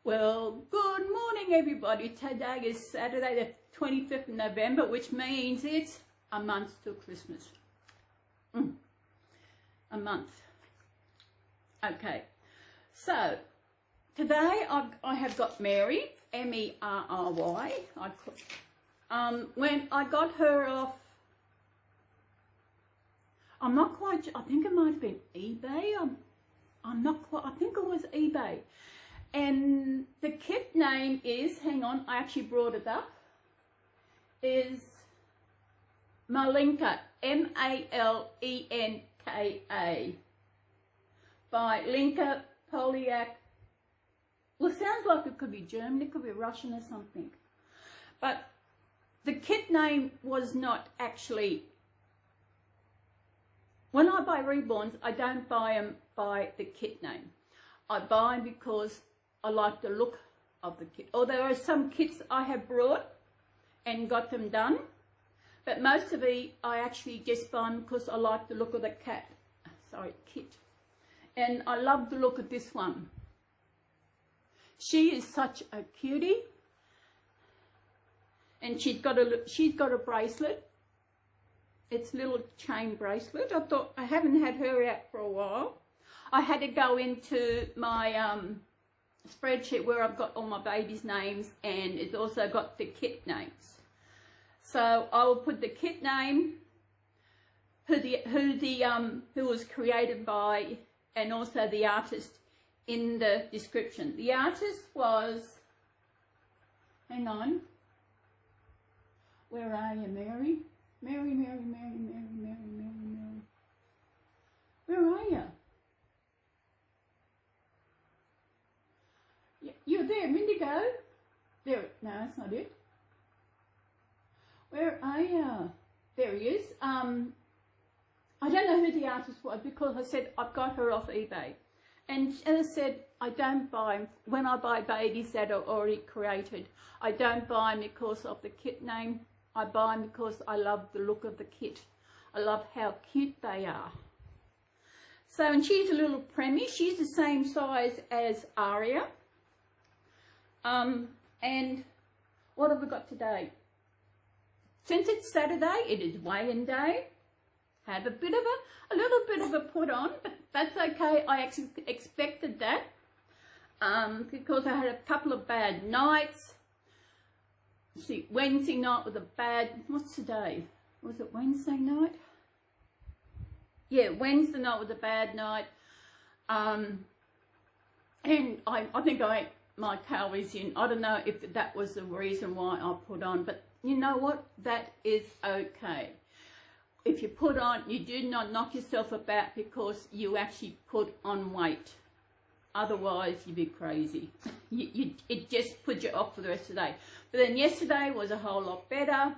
Well, good morning everybody. Today is Saturday the 25th of November, which means it's a month till Christmas. A month. Okay, so today I have got Mary, M-E-R-R-Y. When I got her off, I'm not quite sure, I think it might have been eBay. I'm not quite, I think it was eBay. And the kit name is, hang on, I actually brought it up, is Malenka, M-A-L-E-N-K-A, by Linka Poliak. Well, it sounds like it could be German, it could be Russian or something. But the kit name was not actually, when I buy Reborns, I don't buy them by the kit name. I buy them because I like the look of the kit. Or there are some kits I have brought and got them done, but most of the I actually just buy them because I like the look of the kit. And I love the look of this one. She is such a cutie, and she's got a bracelet. It's a little chain bracelet. I thought, I haven't had her out for a while. I had to go into my spreadsheet where I've got all my babies' names, and it's also got the kit names. So I will put the kit name, who was created by, and also the artist in the description. The artist was, hang on, where are you, Mary? Mary. Where are you? You're there, Mindigo. There, no, that's not it. Where are you? There he is. I don't know who the artist was because I said I've got her off eBay. And as I said, I don't buy them. When I buy babies that are already created, I don't buy them because of the kit name. I buy them because I love the look of the kit. I love how cute they are. So, and she's a little preemie. She's the same size as Aria. And what have we got today? Since it's Saturday, it is weigh-in day. Have a little bit of a put on, but that's okay. I actually expected that because I had a couple of bad nights. See, Wednesday night with a bad, what's today? Was it Wednesday night? Yeah, Wednesday night was a bad night. And I think I ate my calories in. I don't know if that was the reason why I put on, but you know what? That is okay. If you put on, you do not knock yourself about because you actually put on weight. Otherwise, you'd be crazy. It just put you off for the rest of the day. But then yesterday was a whole lot better.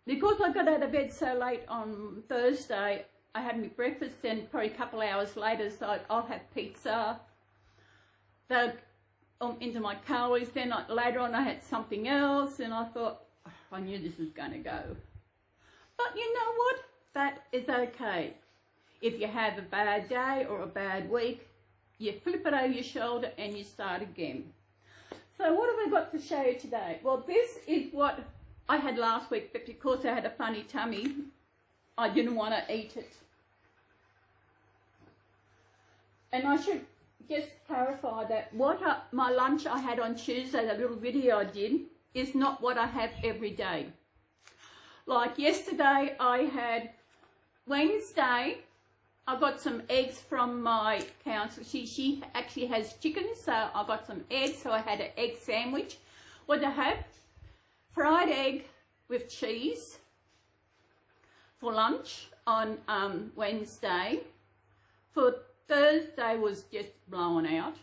Because I got out of bed so late on Thursday, I had my breakfast, then probably a couple of hours later, so I'll have pizza. They'll into my calories. Then later on I had something else, and I thought, oh, I knew this was going to go. But you know what? That is okay. If you have a bad day or a bad week, you flip it over your shoulder and you start again. So what have I got to show you today? Well, this is what I had last week, but because I had a funny tummy, I didn't want to eat it. And I should just clarify that my lunch I had on Tuesday, that little video I did, is not what I have every day. Like yesterday, I had Wednesday, I got some eggs from my counsellor. She actually has chicken, so I got some eggs, so I had an egg sandwich. What did I have? Fried egg with cheese for lunch on Wednesday. For Thursday was just blown out.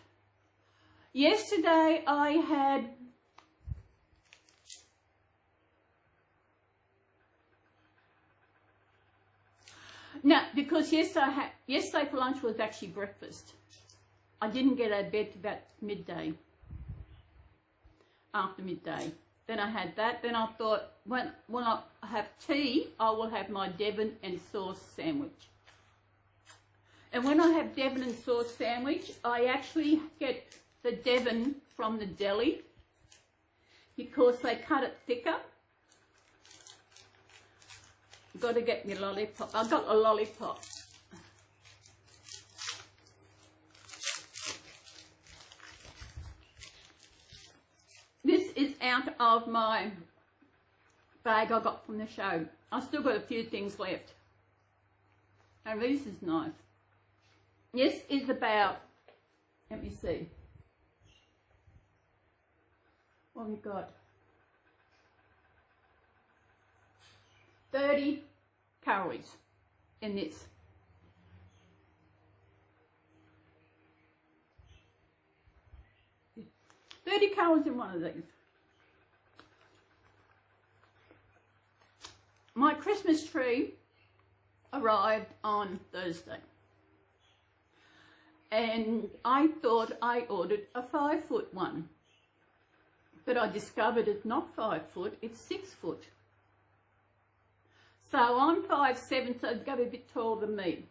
Yesterday I had no, because yesterday for lunch was actually breakfast. I didn't get out of bed till about midday, after midday. Then I had that. Then I thought, when I have tea, I will have my Devon and sauce sandwich. And when I have Devon and sauce sandwich, I actually get the Devon from the deli because they cut it thicker. Got to get me lollipop. I got a lollipop. This is out of my bag I got from the show. I still got a few things left. And this is nice. This is about, let me see. What have we got? 30 calories in this. $30 in one of these. My Christmas tree arrived on Thursday. And I thought I ordered a 5-foot one. But I discovered it's not 5 foot, it's 6 foot. So I'm 5'7", so it's going to be a bit taller than me.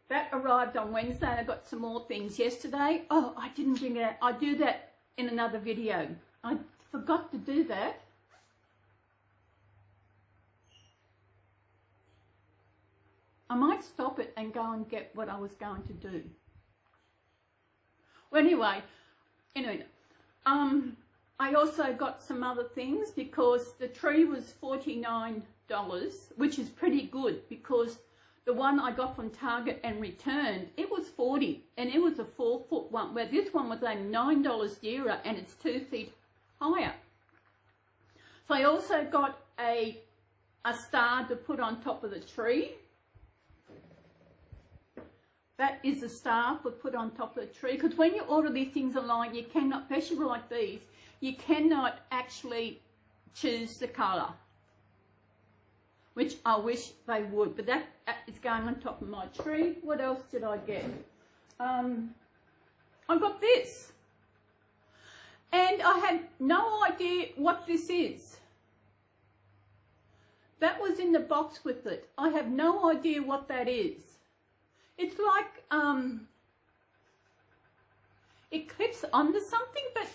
That arrived on Wednesday, and I got some more things yesterday. Oh, I didn't bring it out. I'll do that in another video. I forgot to do that. I might stop it and go and get what I was going to do. Well, anyway, I also got some other things because the tree was $49, which is pretty good because the one I got from Target and returned, it was $40, and it was a 4-foot one, where this one was only $9 dearer and it's 2 feet higher. So I also got a star to put on top of the tree. That is a star for put on top of the tree, because when you order these things online, you cannot, especially like these, you cannot actually choose the colour, which I wish they would, but that is going on top of my tree. What else did I get? I got this, and I had no idea what this is. That was in the box with it. I have no idea what that is. It's like, it clips onto something, but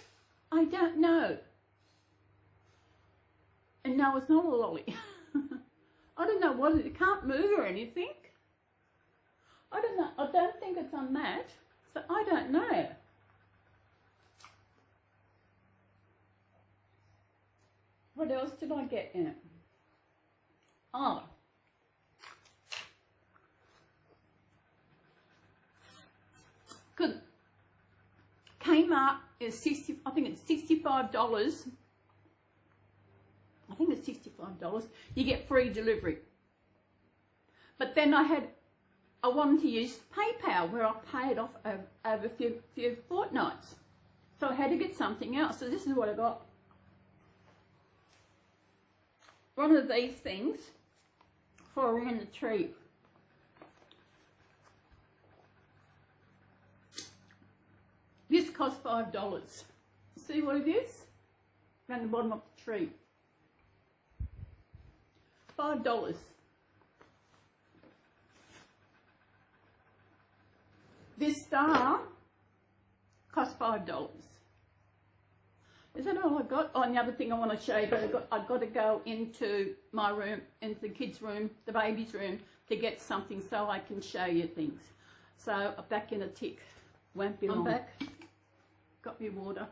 I don't know. And no, it's not a lolly. I don't know what it is. It can't move or anything. I don't know. I don't think it's on that. So I don't know. What else did I get in it? Oh. Good. Kmart is I think it's $65. I think it's $65. You get free delivery. But then I wanted to use PayPal, where I pay it off over a few fortnights. So I had to get something else. So this is what I got. One of these things for around the tree. This cost $5. See what it is? Around the bottom of the tree. $5. This star cost $5. Is that all I got? Oh, and the other thing I want to show you, I've got to go into my room, into the kids' room, the baby's room, to get something so I can show you things. So I'm back in a tick. Won't be long. I'm back. Got me water.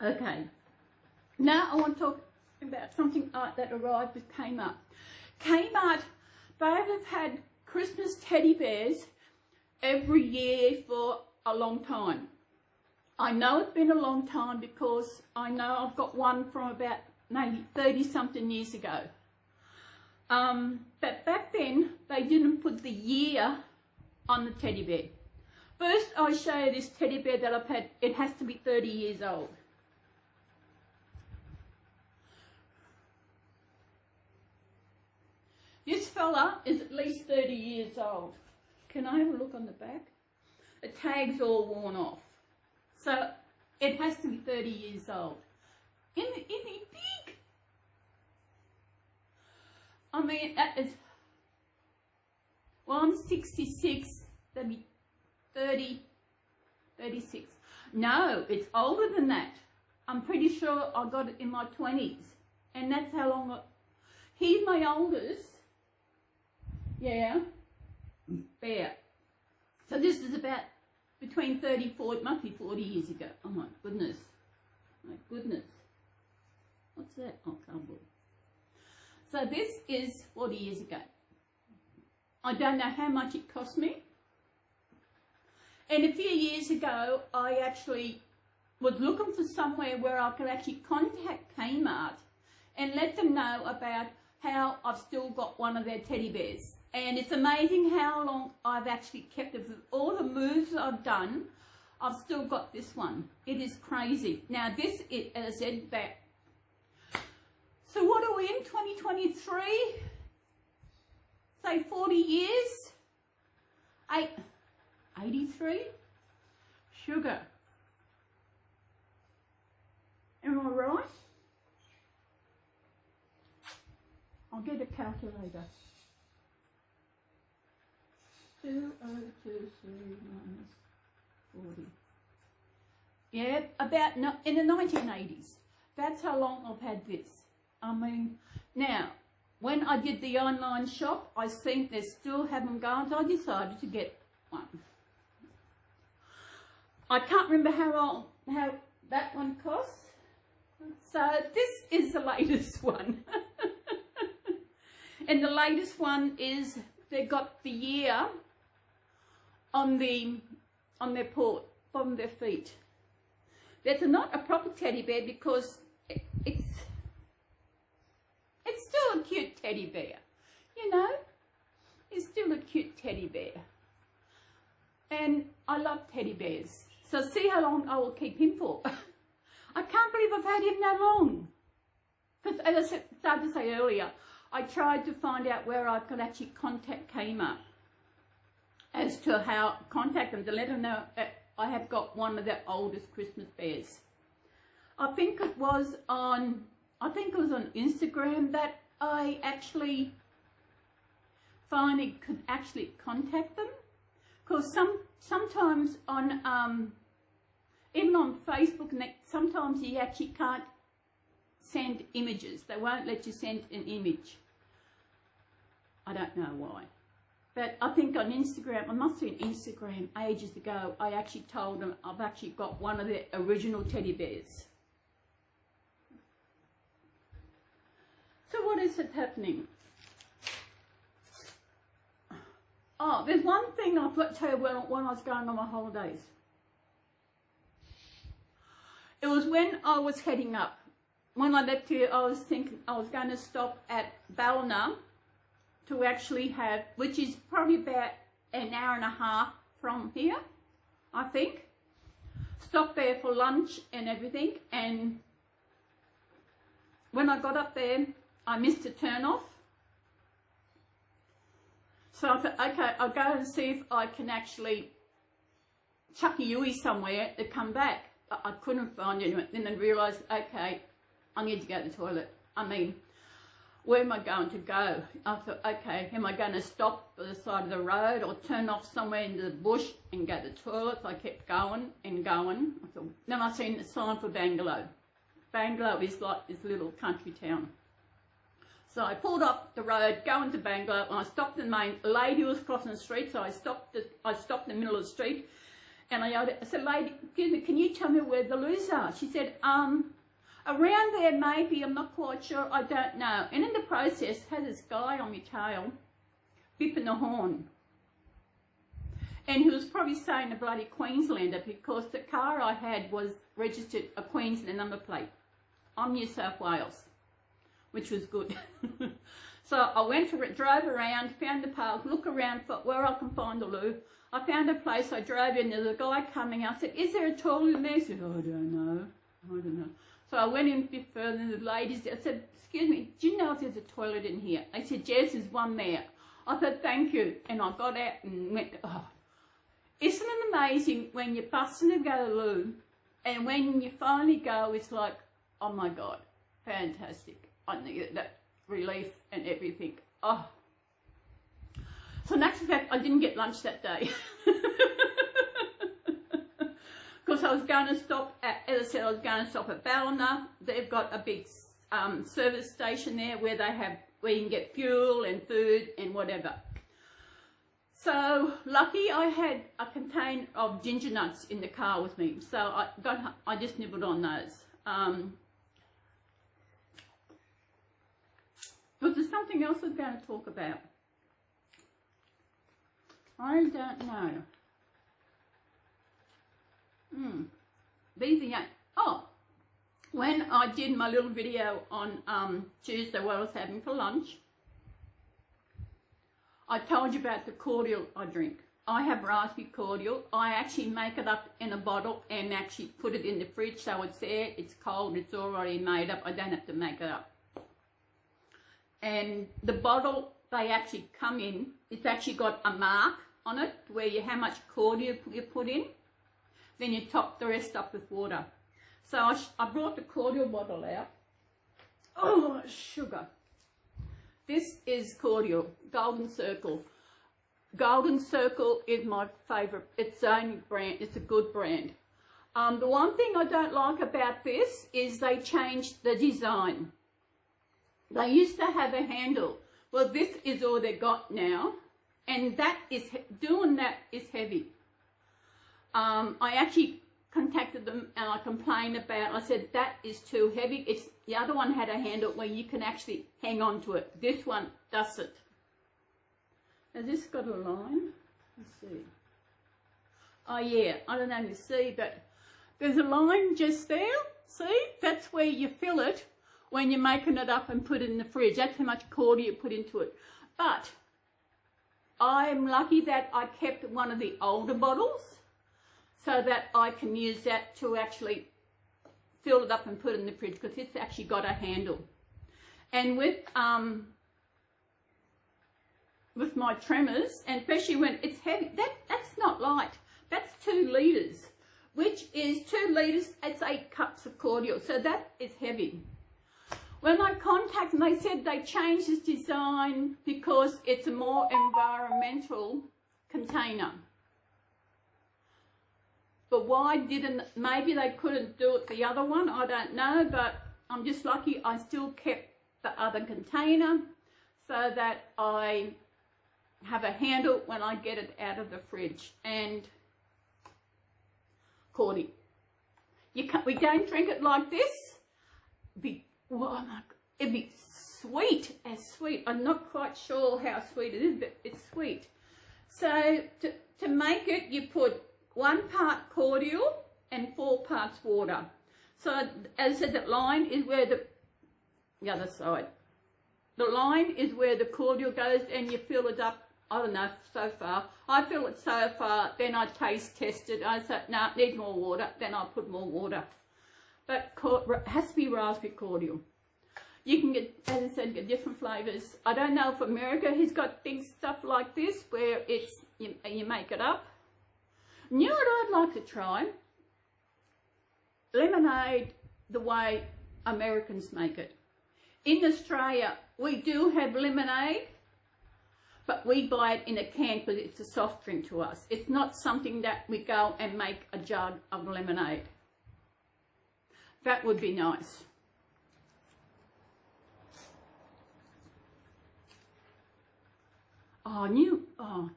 Okay. Now I want to talk about something that arrived with Kmart. Kmart, they have had Christmas teddy bears every year for a long time. I know it's been a long time because I know I've got one from about maybe 30-something years ago. But back then, they didn't put the year on the teddy bear. First, I'll show you this teddy bear that I've had. It has to be 30 years old. This fella is at least 30 years old. Can I have a look on the back? The tag's all worn off. So it has to be 30 years old. Isn't he big? I mean, that is... Well, I'm 66, that'd be 30, 36. No, it's older than that. I'm pretty sure I got it in my 20s. And that's how long he's my oldest. Yeah. Bear. So this is about between 34, it must be 40 years ago. Oh my goodness. My goodness. What's that? Oh, cardboard. So this is 40 years ago. I don't know how much it cost me. And a few years ago, I actually was looking for somewhere where I could actually contact Kmart and let them know about how I've still got one of their teddy bears. And it's amazing how long I've actually kept it. With all the moves I've done, I've still got this one. It is crazy. Now this is, as I said, back. So what are we in, 2023? Say 40 years? 83? Sugar. Am I right? I'll get a calculator. 2023 minus 40. Yeah, about in the 1980s. That's how long I've had this. I mean, now, when I did the online shop, I think they still haven't gone, so I decided to get one. I can't remember how that one costs. So this is the latest one. And the latest one is they got the year on their port, bottom of their feet. That's not a proper teddy bear because it's still a cute teddy bear, you know. It's still a cute teddy bear. And I love teddy bears. So see how long I will keep him for. I can't believe I've had him that long. Because as I started to say earlier, I tried to find out where I could actually contact Kmart as to how contact them to let them know that I have got one of their oldest Christmas bears. I think it was on Instagram that I actually finally could actually contact them. Because sometimes on even on Facebook, and sometimes you actually can't send images. They won't let you send an image. I don't know why. But I think on Instagram, I must have been Instagram ages ago, I actually told them I've actually got one of their original teddy bears. So what is it happening? Oh, there's one thing I've got to tell you when I was going on my holidays. It was when I was heading up. When I left here, I was thinking I was going to stop at Ballina to actually have, which is probably about an hour and a half from here, I think. Stop there for lunch and everything. And when I got up there, I missed a turn off. So I thought, okay, I'll go and see if I can actually chuck a Yui somewhere to come back. But I couldn't find anyone. Then I realised, okay, I need to go to the toilet. I mean, where am I going to go? I thought, okay, am I going to stop by the side of the road or turn off somewhere into the bush and go to the toilet? So I kept going and going. I thought, then I seen the sign for Bangalow. Bangalow is like this little country town. So I pulled up the road, going to Bangalow, and I stopped in the main. A lady was crossing the street, so I stopped in the middle of the street, and I yelled, I said, lady, excuse me, can you tell me where the loos are? She said, around there maybe, I'm not quite sure, I don't know. And in the process, had this guy on my tail, bipping the horn. And he was probably saying a bloody Queenslander because the car I had was registered a Queensland number plate. I'm New South Wales, which was good. So I went to drove around, found the park, look around for where I can find the loo. I found a place, I drove in, there's a guy coming out, I said, is there a toilet in there? He said, oh, I don't know. So I went in a bit further and the ladies, I said, excuse me, do you know if there's a toilet in here? They said, yes, there's one there. I said, thank you. And I got out and went, oh. Isn't it amazing when you're busting to go to the loo and when you finally go, it's like, oh my God, fantastic. I need that relief and everything. Oh. So in actual fact, I didn't get lunch that day. Because I was going to stop at, as I said, I was going to stop at Ballina. They've got a big service station there where you can get fuel and food and whatever. So lucky I had a container of ginger nuts in the car with me. So I just nibbled on those. But there's something else I was going to talk about. I don't know. These are, oh, when I did my little video on Tuesday what I was having for lunch, I told you about the cordial I drink. I have raspberry cordial. I actually make it up in a bottle and actually put it in the fridge so it's there, it's cold, it's already made up. I don't have to make it up. And the bottle they actually come in, it's actually got a mark on it where how much cordial you put in. Then you top the rest up with water. So I brought the cordial bottle out. Oh, sugar. This is cordial, Golden Circle. Golden Circle is my favourite. It's own brand. It's a good brand. The one thing I don't like about this is they changed the design. They used to have a handle. Well, this is all they got now. And doing that is heavy. I actually contacted them and I complained about, I said, that is too heavy. The other one had a handle where you can actually hang on to it. This one doesn't. Has this got a line? Let's see. Oh yeah, I don't know if you see, but there's a line just there. See, that's where you fill it when you're making it up and put it in the fridge. That's how much cordial you put into it. But I'm lucky that I kept one of the older bottles, so that I can use that to actually fill it up and put it in the fridge because it's actually got a handle. And with my tremors, and especially when it's heavy, that's not light. That's 2 litres, which is 2 litres, it's 8 cups of cordial. So that is heavy. When I contacted them, they said they changed this design because it's a more environmental container. But why didn't, maybe they couldn't do it the other one, I don't know, but I'm just lucky I still kept the other container so that I have a handle when I get it out of the fridge. And cordial. We don't drink it like this. It'd be sweet, as sweet. I'm not quite sure how sweet it is, but it's sweet. So to make it, you put 1 part cordial and 4 parts water. So as I said, that line is where the other side. The line is where the cordial goes and you fill it up, I don't know, so far. I fill it so far, then I taste test it. I said, no, it needs more water. Then I put more water. But it has to be raspberry cordial. You can get, as I said, get different flavours. I don't know if America has got big stuff like this where it's you make it up. You know what I'd like to try? Lemonade the way Americans make it. In Australia, we do have lemonade, but we buy it in a can because it's a soft drink to us. It's not something that we go and make a jug of lemonade. That would be nice. Oh.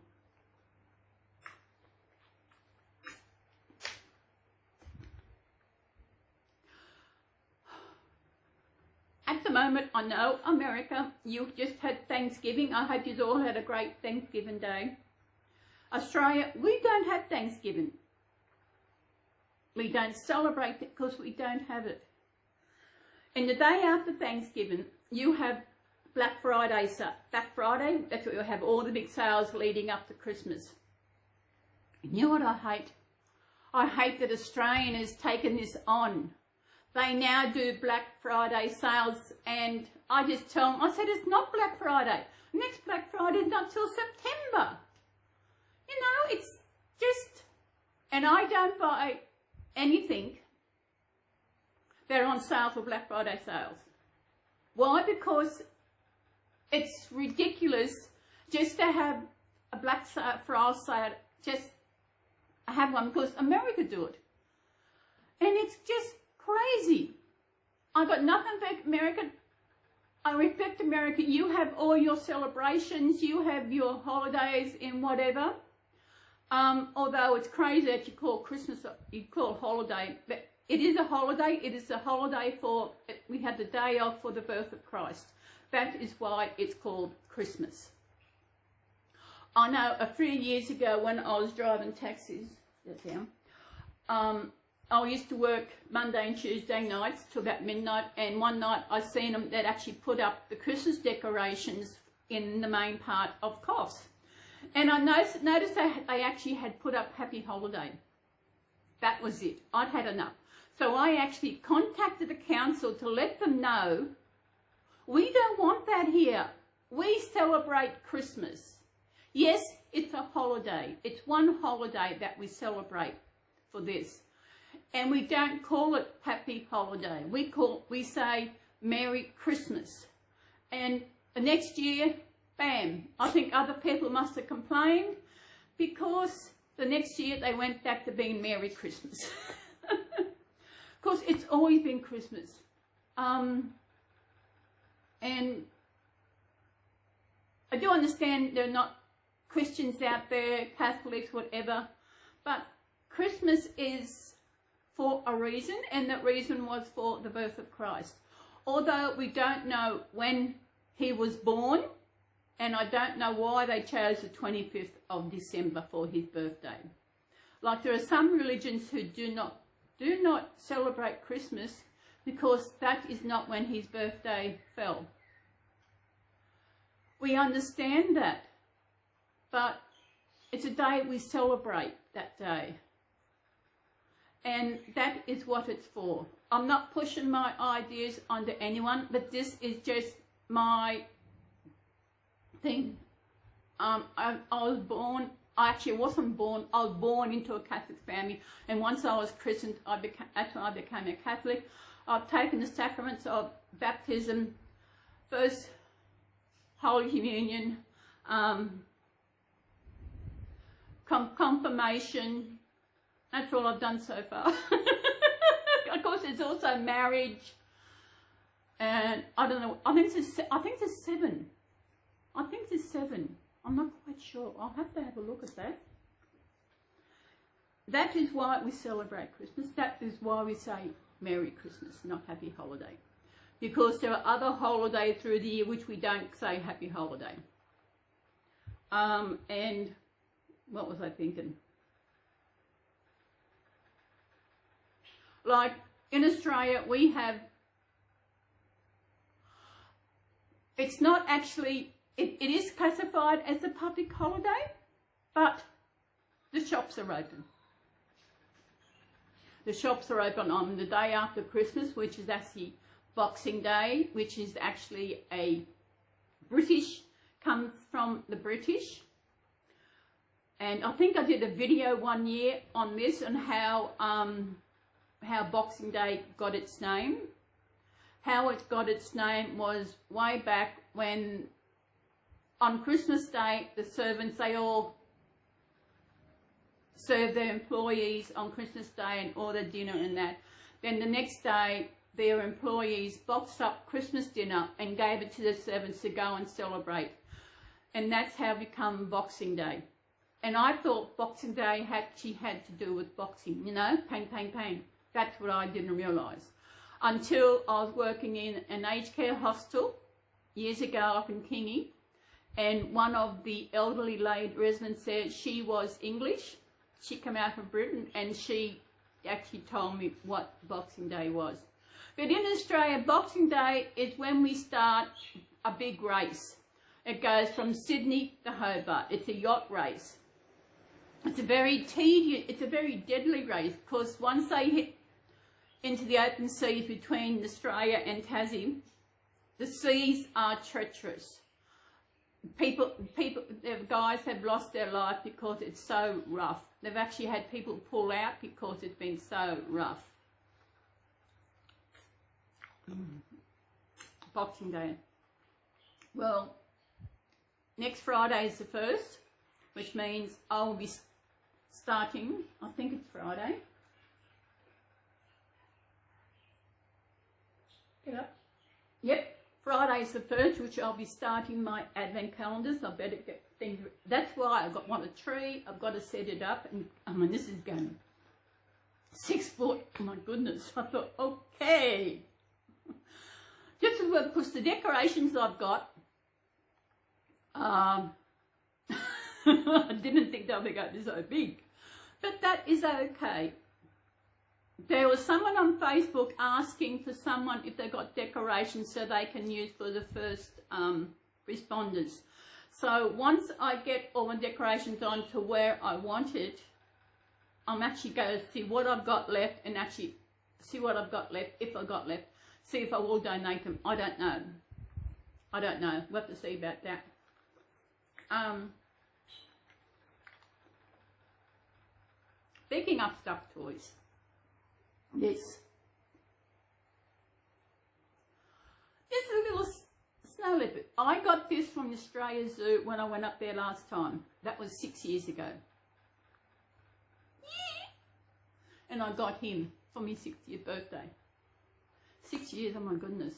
At the moment, I know America, you just had Thanksgiving. I hope you all had a great Thanksgiving Day. Australia, we don't have Thanksgiving. We don't celebrate it because we don't have it. And the day after Thanksgiving, you have Black Friday. So Black Friday, that's where you have all the big sales leading up to Christmas. And you know what I hate? I hate that Australian has taken this on. They now do Black Friday sales, and I just tell them, I said, it's not Black Friday. Next Black Friday is not till September. You know, it's just, and I don't buy anything that are on sale for Black Friday sales. Why? Because it's ridiculous just to have a Black Friday sale, just have one because America do it. And it's just crazy. I got nothing but America. I respect America. You have all your celebrations, you have your holidays and whatever. Although it's crazy that you call Christmas, you call holiday, but it is a holiday. It is a holiday for, we had the day off for the birth of Christ. That is why it's called Christmas. I know a few years ago when I was driving taxis, I used to work Monday and Tuesday nights till about midnight, and one night I seen them that actually put up the Christmas decorations in the main part of Coffs. And I noticed they actually had put up Happy Holiday. That was it. I'd had enough. So I actually contacted the council to let them know, we don't want that here. We celebrate Christmas. Yes, it's a holiday. It's one holiday that we celebrate for this. And we don't call it Happy Holiday. We say Merry Christmas. And the next year, bam, I think other people must have complained because the next year they went back to being Merry Christmas. Of course, it's always been Christmas. And I do understand there are not Christians out there, Catholics, whatever, but Christmas is for a reason, and that reason was for the birth of Christ. Although we don't know when he was born, and I don't know why they chose the 25th of December for his birthday. Like there are some religions who do not celebrate Christmas because that is not when his birthday fell. We understand that, but it's a day we celebrate that day. And that is what it's for. I'm not pushing my ideas onto anyone, but this is just my thing. I was born, I actually wasn't born, I was born into a Catholic family, and once I was christened, that's when I became a Catholic. I've taken the sacraments of baptism, first Holy Communion, confirmation. That's all I've done so far. Of course, there's also marriage, and I don't know. I think there's 7. I think there's 7. I'm not quite sure. I'll have to have a look at that. That is why we celebrate Christmas. That is why we say Merry Christmas, not Happy Holiday, because there are other holidays through the year which we don't say Happy Holiday. And what was I thinking? Like in Australia, we have, it's not actually, it is classified as a public holiday, but the shops are open. The shops are open on the day after Christmas, which is actually Boxing Day, which is actually a British, comes from the British. And I think I did a video one year on this, on how Boxing Day got its name. How it got its name was way back when on Christmas Day, the servants, they all served their employees on Christmas Day and ordered dinner and that. Then the next day, their employees boxed up Christmas dinner and gave it to the servants to go and celebrate. And that's how it became Boxing Day. And I thought Boxing Day actually had to do with boxing, you know, bang, bang, bang. That's what I didn't realise. Until I was working in an aged care hostel years ago up in Kingy, and one of the elderly lady residents said she was English. She came out from Britain, and she actually told me what Boxing Day was. But in Australia, Boxing Day is when we start a big race. It goes from Sydney to Hobart. It's a yacht race. It's a very tedious, it's a very deadly race, because once they hit into the open seas between Australia and Tassie, the seas are treacherous. Guys have lost their life because it's so rough. They've actually had people pull out because it's been so rough. Boxing Day. Well, next Friday is the 1st. which means I'll be starting, I think it's Friday. Get up. Yep, Friday's the 1st, which I'll be starting my advent calendars. I better get things. That's why I've got one a tree. I've got to set it up, and I mean this is going 6 foot. Oh my goodness! I thought, okay, just because the decorations I've got, I didn't think they'll be going so big, but that is okay. There was someone on Facebook asking for someone if they got decorations so they can use for the first responders. So once I get all the decorations on to where I want it, I'm actually going to see what I've got left and actually see what I've got left, if I've got left, see if I will donate them. I don't know. I don't know. We'll have to see about that. Speaking of stuffed toys, this is a little snow leopard. I got this from the Australia Zoo when I went up there last time. That was 6 years ago. Yeah. And I got him for my 60th birthday. 6 years, oh my goodness.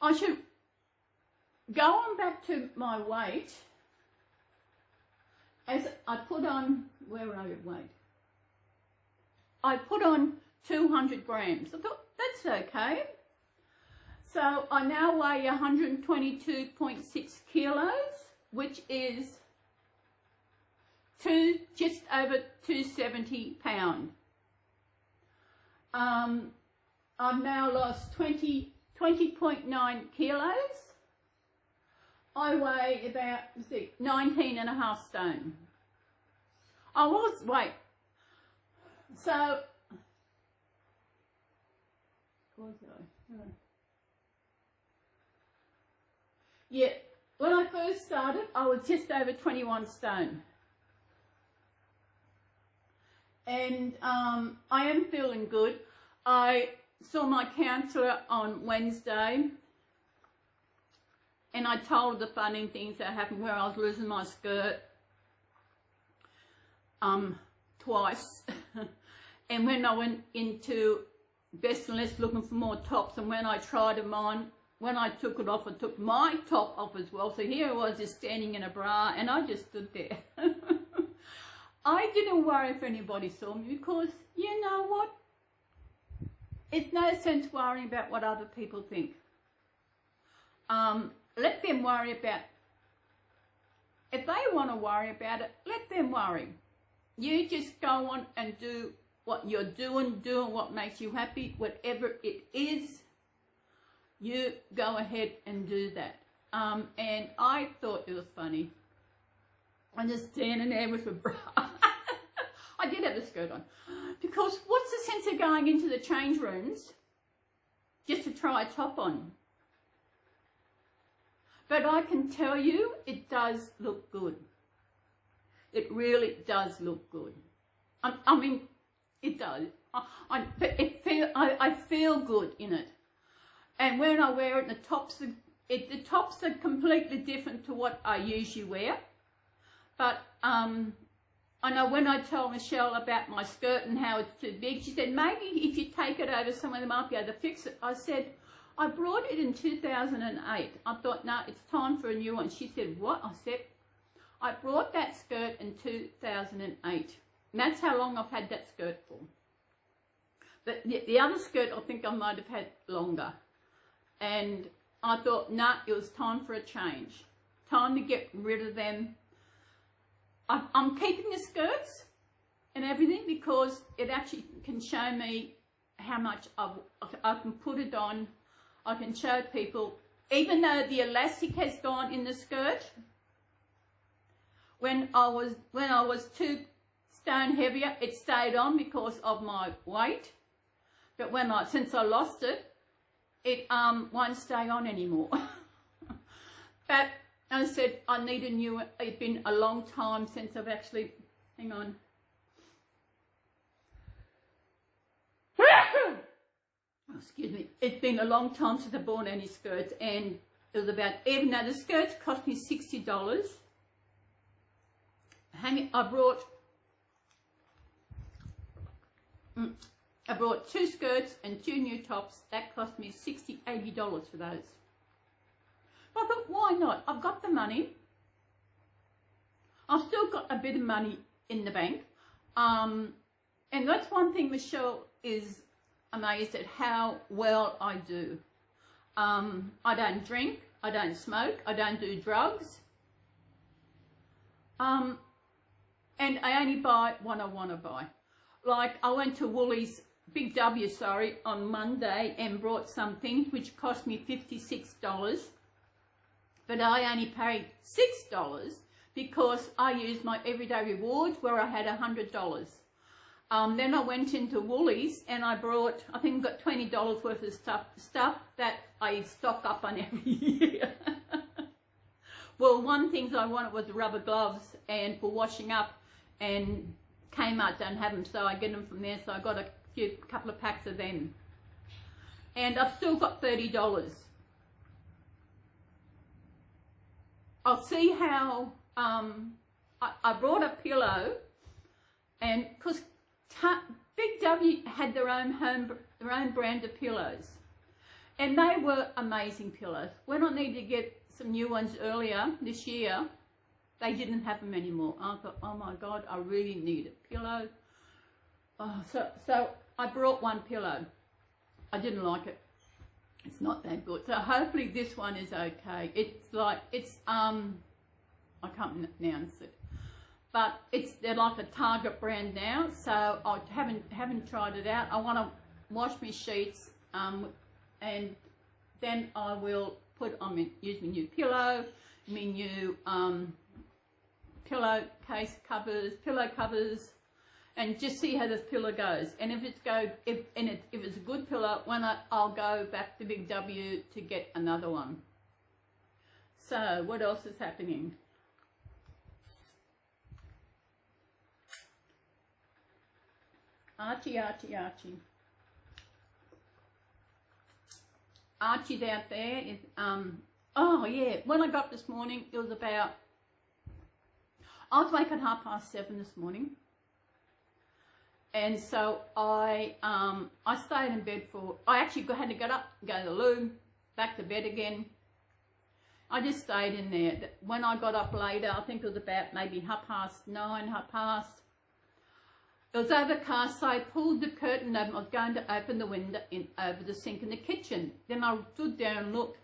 I should go on back to my weight. As I put on, where are you, weight? I put on 200 grams. I thought, that's okay. So I now weigh 122.6 kilos, which is just over 270 pounds. I've now lost 20.9 kilos. I weigh about 19.5 stone. I was, so, yeah, when I first started, I was just over 21 stone. And I am feeling good. I saw my counsellor on Wednesday, and I told her the funny things that happened where I was losing my skirt twice. And when I went into Best and Less looking for more tops, and when I tried them on, when I took it off, I took my top off as well. So here I was just standing in a bra, and I just stood there. I didn't worry if anybody saw me, because you know what? It's no sense worrying about what other people think. Let them worry about, if they want to worry about it, let them worry. You just go on and do what you're doing what makes you happy, whatever it is, you go ahead and do that. And I thought it was funny. I'm just standing there with a bra. I did have the skirt on. Because what's the sense of going into the change rooms just to try a top on? But I can tell you, it does look good. It really does look good. I mean, it does. I feel good in it. And when I wear it, the tops are completely different to what I usually wear. But I know when I told Michelle about my skirt and how it's too big, she said, maybe if you take it over somewhere, they might be able to fix it. I said, I brought it in 2008. I thought, no, it's time for a new one. She said, what? I said, I brought that skirt in 2008. And that's how long I've had that skirt for. But the other skirt, I think I might have had longer. And I thought, nah, it was time for a change. Time to get rid of them. I'm keeping the skirts and everything because it actually can show me how much I can put it on. I can show people, even though the elastic has gone in the skirt, when I was 2 stone heavier, it stayed on because of my weight. But since I lost it, it won't stay on anymore. But I said I need a new one. It's been a long time since I've actually, hang on. Oh, excuse me. It's been a long time since I bought any skirts, and it was about, even though the skirts cost me $60, I brought 2 skirts and 2 new tops. That cost me $60, $80 for those. But I thought, why not? I've got the money. I've still got a bit of money in the bank. And that's one thing Michelle is amazed at, how well I do. I don't drink, I don't smoke, I don't do drugs. And I only buy what I want to buy. Like, I went to Woolies, Big W, sorry, on Monday and brought something which cost me $56. But I only paid $6 because I used my everyday rewards where I had $100. Then I went into Woolies and I brought, I think I got $20 worth of stuff that I stock up on every year. Well, one thing I wanted was rubber gloves and for washing up, and Kmart don't have them, so I get them from there. So I got a couple of packs of them. And I've still got $30. I'll see how, I brought a pillow, and because Big W had their own brand of pillows, and they were amazing pillows. When I needed to get some new ones earlier this year, they didn't have them anymore. I thought, oh my God, I really need a pillow. Oh, so I brought one pillow. I didn't like it. It's not that good. So hopefully this one is okay. It's like, I can't pronounce it, but they're like a Target brand now. So I haven't tried it out. I want to wash my sheets, and then I will use my new pillow, my new pillow covers, and just see how this pillow goes. And if it's a good pillow, I'll go back to Big W to get another one. So what else is happening? Archie's out there is, oh yeah, when I got up this morning, it was about, I was awake at 7:30 this morning. And so I stayed in bed I actually had to get up, go to the loo, back to bed again. I just stayed in there. When I got up later, I think it was about maybe 9:30, 9:30. It was overcast, so I pulled the curtain open. I was going to open the window over the sink in the kitchen. Then I stood there and looked.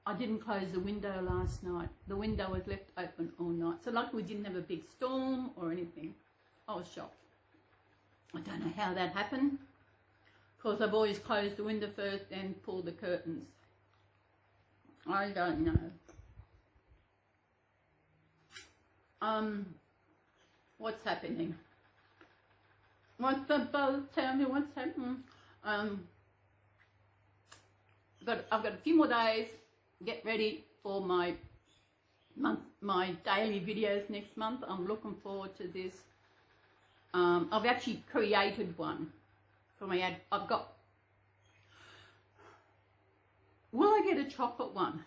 I didn't close the window last night. The window was left open all night. So luckily we didn't have a big storm or anything. I was shocked. I don't know how that happened. Of course, I've always closed the window first and pulled the curtains. I don't know. What's happening? Tell me what's happening. I've got a few more days. Get ready for my daily videos next month. I'm looking forward to this. I've actually created one for my ad. Will I get a chocolate one?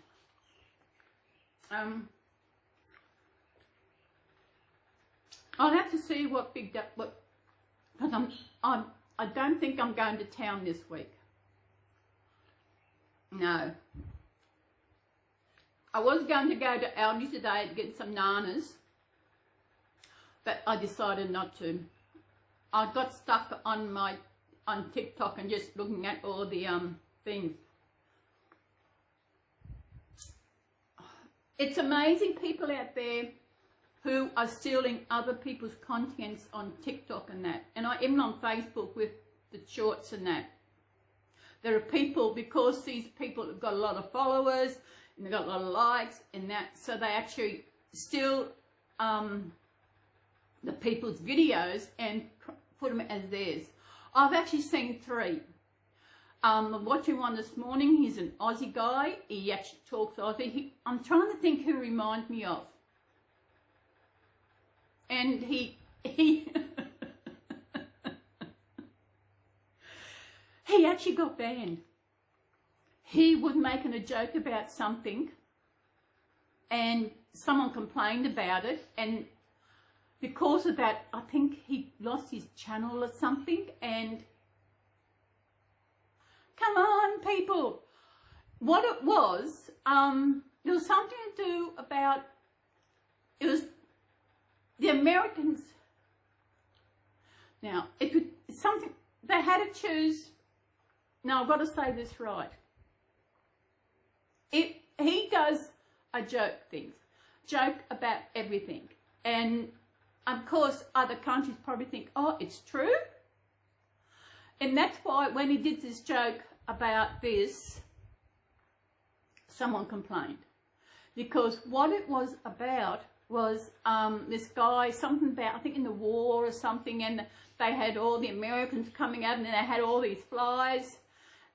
I'll have to see because I don't think I'm going to town this week. No. I was going to go to Aldi today to get some nanas, but I decided not to. I got stuck on TikTok and just looking at all the things. It's amazing people out there who are stealing other people's contents on TikTok and that. And even on Facebook with the shorts and that. There are people, because these people have got a lot of followers and they've got a lot of likes and that, so they actually steal the people's videos and put them as theirs. I've actually seen 3. I'm watching one this morning. He's an Aussie guy. He actually talks Aussie. I'm trying to think who he reminds me of. And he he actually got banned. He was making a joke about something and someone complained about it, and because of that, I think he lost his channel or something. And come on, people. What it was something to do about, it was the Americans. Now, it's something, they had to choose. Now, I've got to say this right. He does a joke about everything. And, of course, other countries probably think, oh, it's true. And that's why when he did this joke about this, someone complained. Because what it was about was this guy, something about, I think in the war or something, and they had all the Americans coming out and they had all these flies.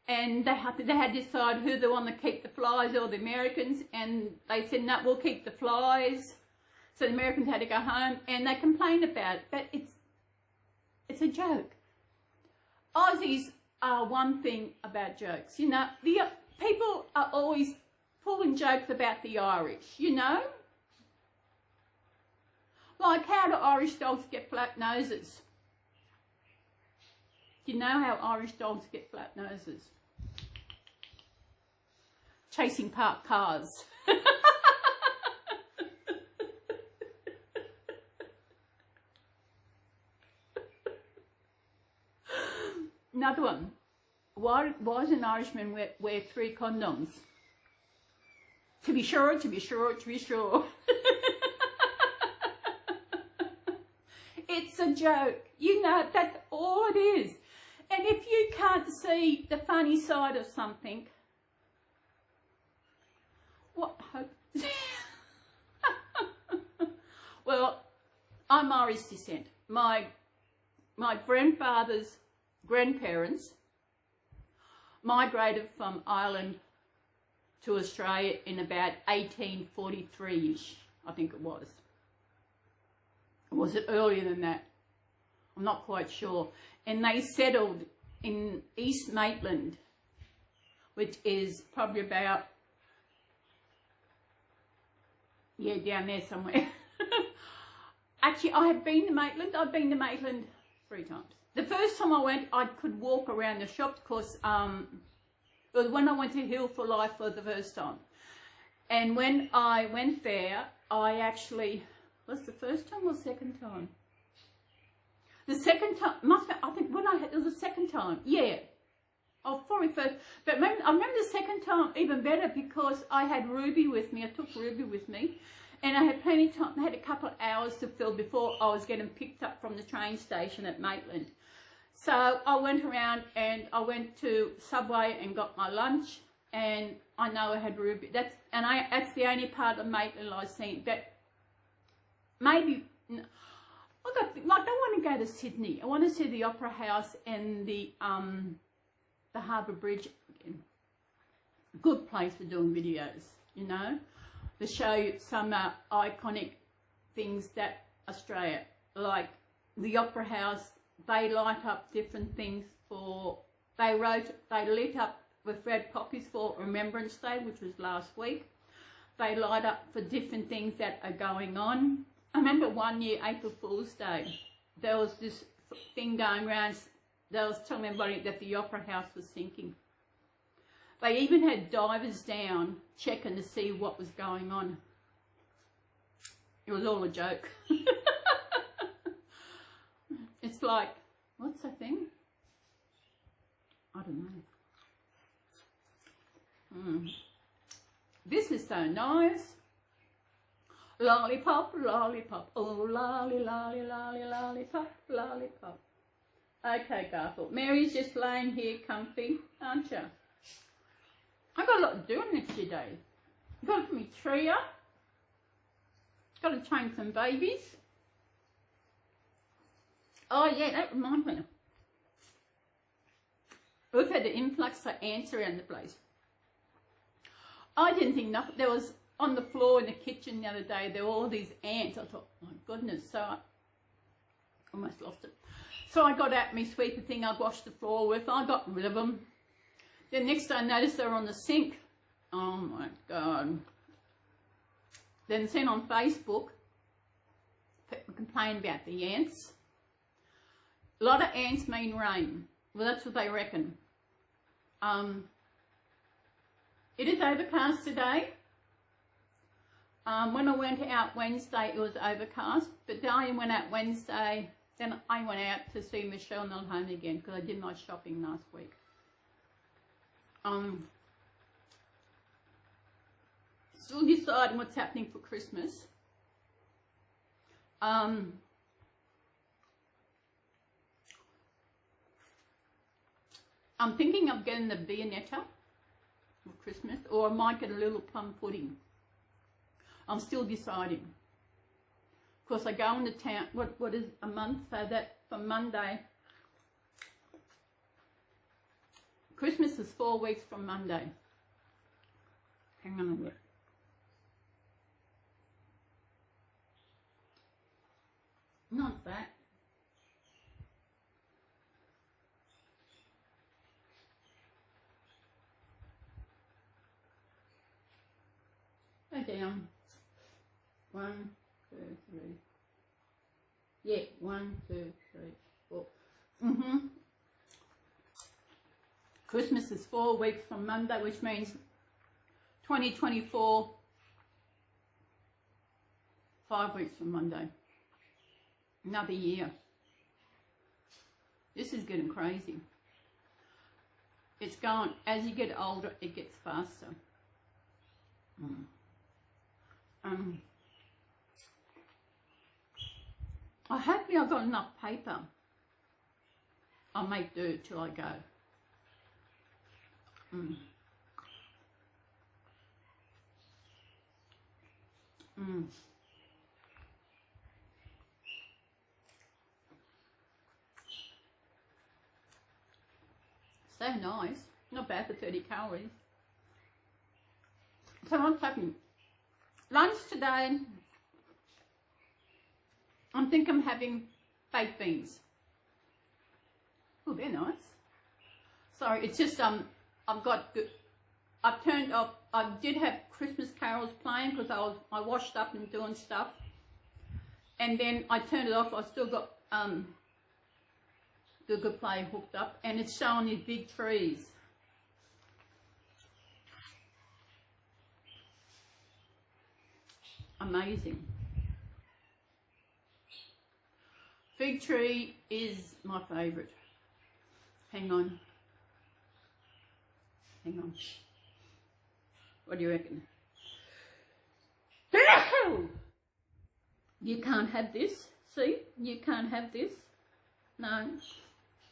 And they had to decide who they want to keep, the flies or the Americans. And they said, no, we'll keep the flies. So the Americans had to go home, and they complained about it. But it's a joke. Aussies are one thing about jokes. You know, the people are always pulling jokes about the Irish, you know. Like, how do Irish dogs get flat noses? Do you know how Irish dogs get flat noses? Chasing parked cars. Another one. Why does an Irishman wear 3 condoms? To be sure, to be sure, to be sure. It's a joke. You know, that's all it is. And if you can't see the funny side of something, what hope? Well, I'm Irish descent. My grandfather's grandparents migrated from Ireland to Australia in about 1843-ish, I think it was. Or was it earlier than that? I'm not quite sure. And they settled in East Maitland, which is probably about, yeah, down there somewhere. Actually, I have been to Maitland. I've been to Maitland 3 times. The first time I went, I could walk around the shops because it was when I went to Hill for Life for the first time. And when I went there, I actually, was the first time or second time? The second time, I think when it was the second time, yeah. Oh, probably first, but I remember the second time even better because I had Ruby with me. I took Ruby with me, and I had plenty of time. I had a couple of hours to fill before I was getting picked up from the train station at Maitland. So I went around and I went to Subway and got my lunch, and I know I had Ruby. That's the only part of Maitland I've seen. That maybe. I don't want to go to Sydney. I want to see the Opera House and the Harbour Bridge again. Good place for doing videos, you know, to show you some iconic things that Australia, like the Opera House. They light up different things for. They lit up with red poppies for Remembrance Day, which was last week. They light up for different things that are going on. I remember one year, April Fool's Day, there was this thing going around. They was telling everybody that the Opera House was sinking. They even had divers down checking to see what was going on. It was all a joke. It's like, what's that thing? I don't know. This is so nice. Lollipop, lollipop, oh lolly, lolly, lolly, lollipop, lollipop. Okay, Garfield. Mary's just laying here comfy, aren't you? I've got a lot to do in the next few days. I've got to put my tree up. Got to train some babies. Oh yeah, that reminds me. We've had an influx of ants around the place. I didn't think nothing. There was on the floor in the kitchen the other day, there were all these ants. I thought, my goodness, so I almost lost it. So I got out my sweeper thing I washed the floor with. I got rid of them. Then next day I noticed they were on the sink. Oh my God. Then seen on Facebook, people complain about the ants. A lot of ants mean rain. Well, that's what they reckon. It is overcast today. When I went out Wednesday, it was overcast. But then I went out Wednesday, then I went out to see Michelle not home again because I did my shopping last week. Still deciding what's happening for Christmas. I'm thinking of getting the Viennetta for Christmas, or I might get a little plum pudding. I'm still deciding. Of course, I go into town, what is a month, so that from Monday, Christmas is 4 weeks from Monday. Hang on a minute. Not that. Go down. 1, 2, 3. Yeah, 1, 2, 3, 4. Christmas is 4 weeks from Monday, which means 2024, 5 weeks from Monday. Another year. This is getting crazy. It's going, as you get older, it gets faster. Hopefully I've got enough paper. I'll make do till I go. So nice. Not bad for 30 calories. So what's happening? Lunch today, I think I'm having baked beans. Oh, they're nice. Sorry, it's just I've turned off. I did have Christmas carols playing because I washed up and doing stuff, and then I turned it off. I still got the good play hooked up, and it's showing these big trees. Amazing. Fig tree is my favourite. Hang on. Hang on. What do you reckon? You can't have this. See? You can't have this. No.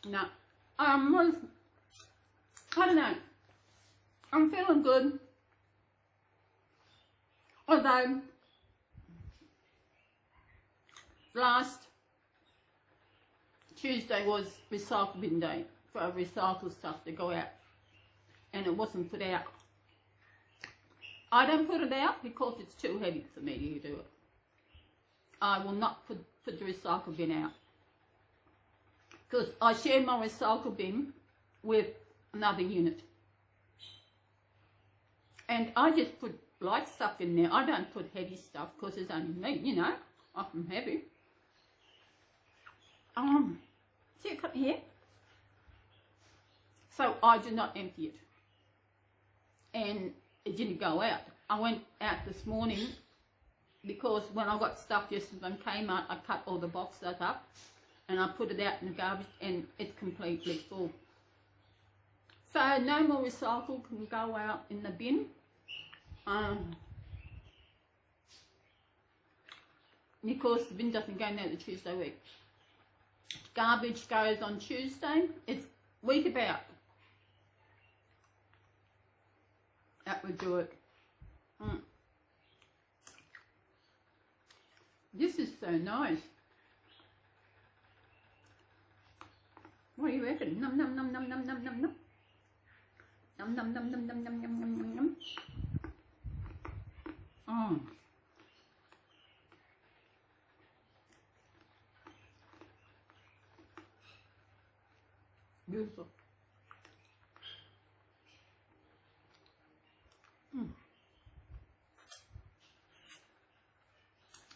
No. I don't know. I'm feeling good. Although last Tuesday was recycle bin day for recycle stuff to go out, and it wasn't put out. I don't put it out because it's too heavy for me to do it. I will not put the recycle bin out because I share my recycle bin with another unit, and I just put light stuff in there. I don't put heavy stuff because it's only me, you know. I'm heavy. See it here? So I did not empty it, and it didn't go out. I went out this morning because when I got stuff yesterday from Kmart, I cut all the boxes up and I put it out in the garbage, and it's completely full. So no more recycle can go out in the bin. Because the bin doesn't go out the Tuesday week. Garbage goes on Tuesday. It's week about. That would do it. This is so nice. What do you reckon? Num num num num num num num num. Num num num num num num num num num. Beautiful.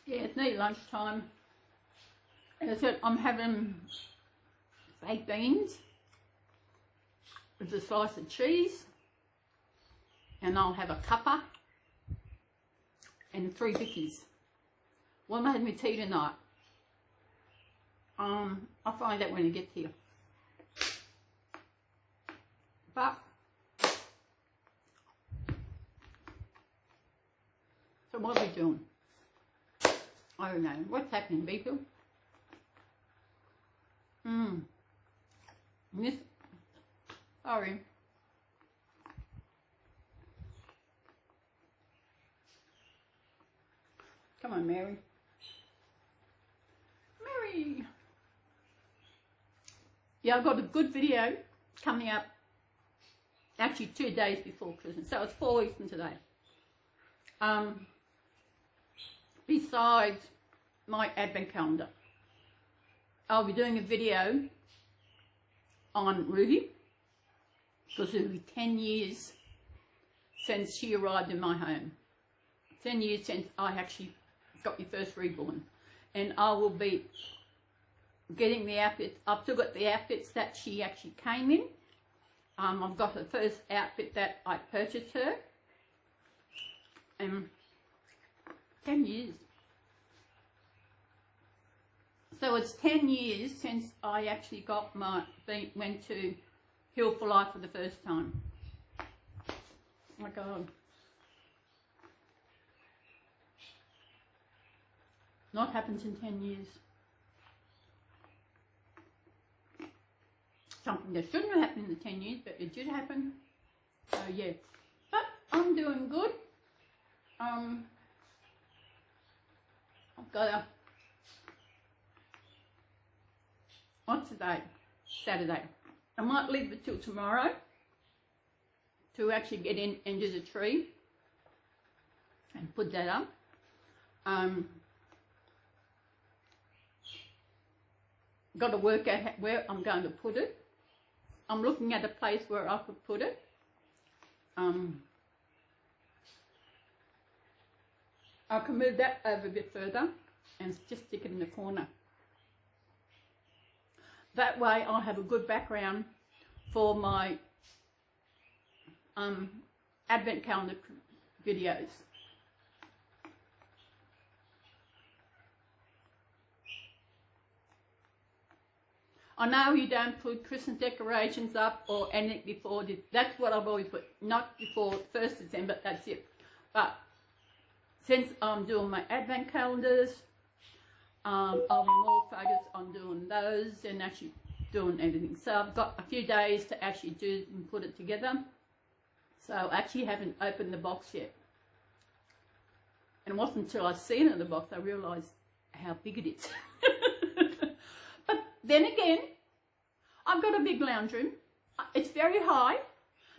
Yeah, it's nearly lunchtime. As I said, I'm having baked beans with a slice of cheese, and I'll have a cuppa and 3 bickies. What am I having with tea tonight? I'll find out when I get here. But so what are we doing? I don't know. What's happening, people? Miss. Sorry. Come on, Mary. Mary. Yeah, I've got a good video coming up. Actually, 2 days before Christmas, so it's 4 weeks from today. Besides my advent calendar, I'll be doing a video on Ruby, because it'll be 10 years since she arrived in my home. 10 years since I actually got your first reborn, and I will be getting the outfits. I've still got the outfits that she actually came in. I've got her first outfit that I purchased her, and 10 years. So it's 10 years since I actually got went to Heal for Life for the first time. Oh my God. Not happens in 10 years. Something that shouldn't have happened in the 10 years, but it did happen. So yeah, but I'm doing good. I've got what's today? Saturday. I might leave it till tomorrow to actually get in and do the tree and put that up. Got to work out where I'm going to put it. I'm looking at a place where I could put it. I can move that over a bit further and just stick it in the corner. That way I'll have a good background for my advent calendar videos. I know you don't put Christmas decorations up or anything before this. That's what I've always put, not before 1st December, that's it. But since I'm doing my advent calendars, I'll be more focused on doing those and actually doing everything. So I've got a few days to actually do and put it together. So I actually haven't opened the box yet. And it wasn't until I seen it in the box I realised how big it is. But then again, I've got a big lounge room. It's very high.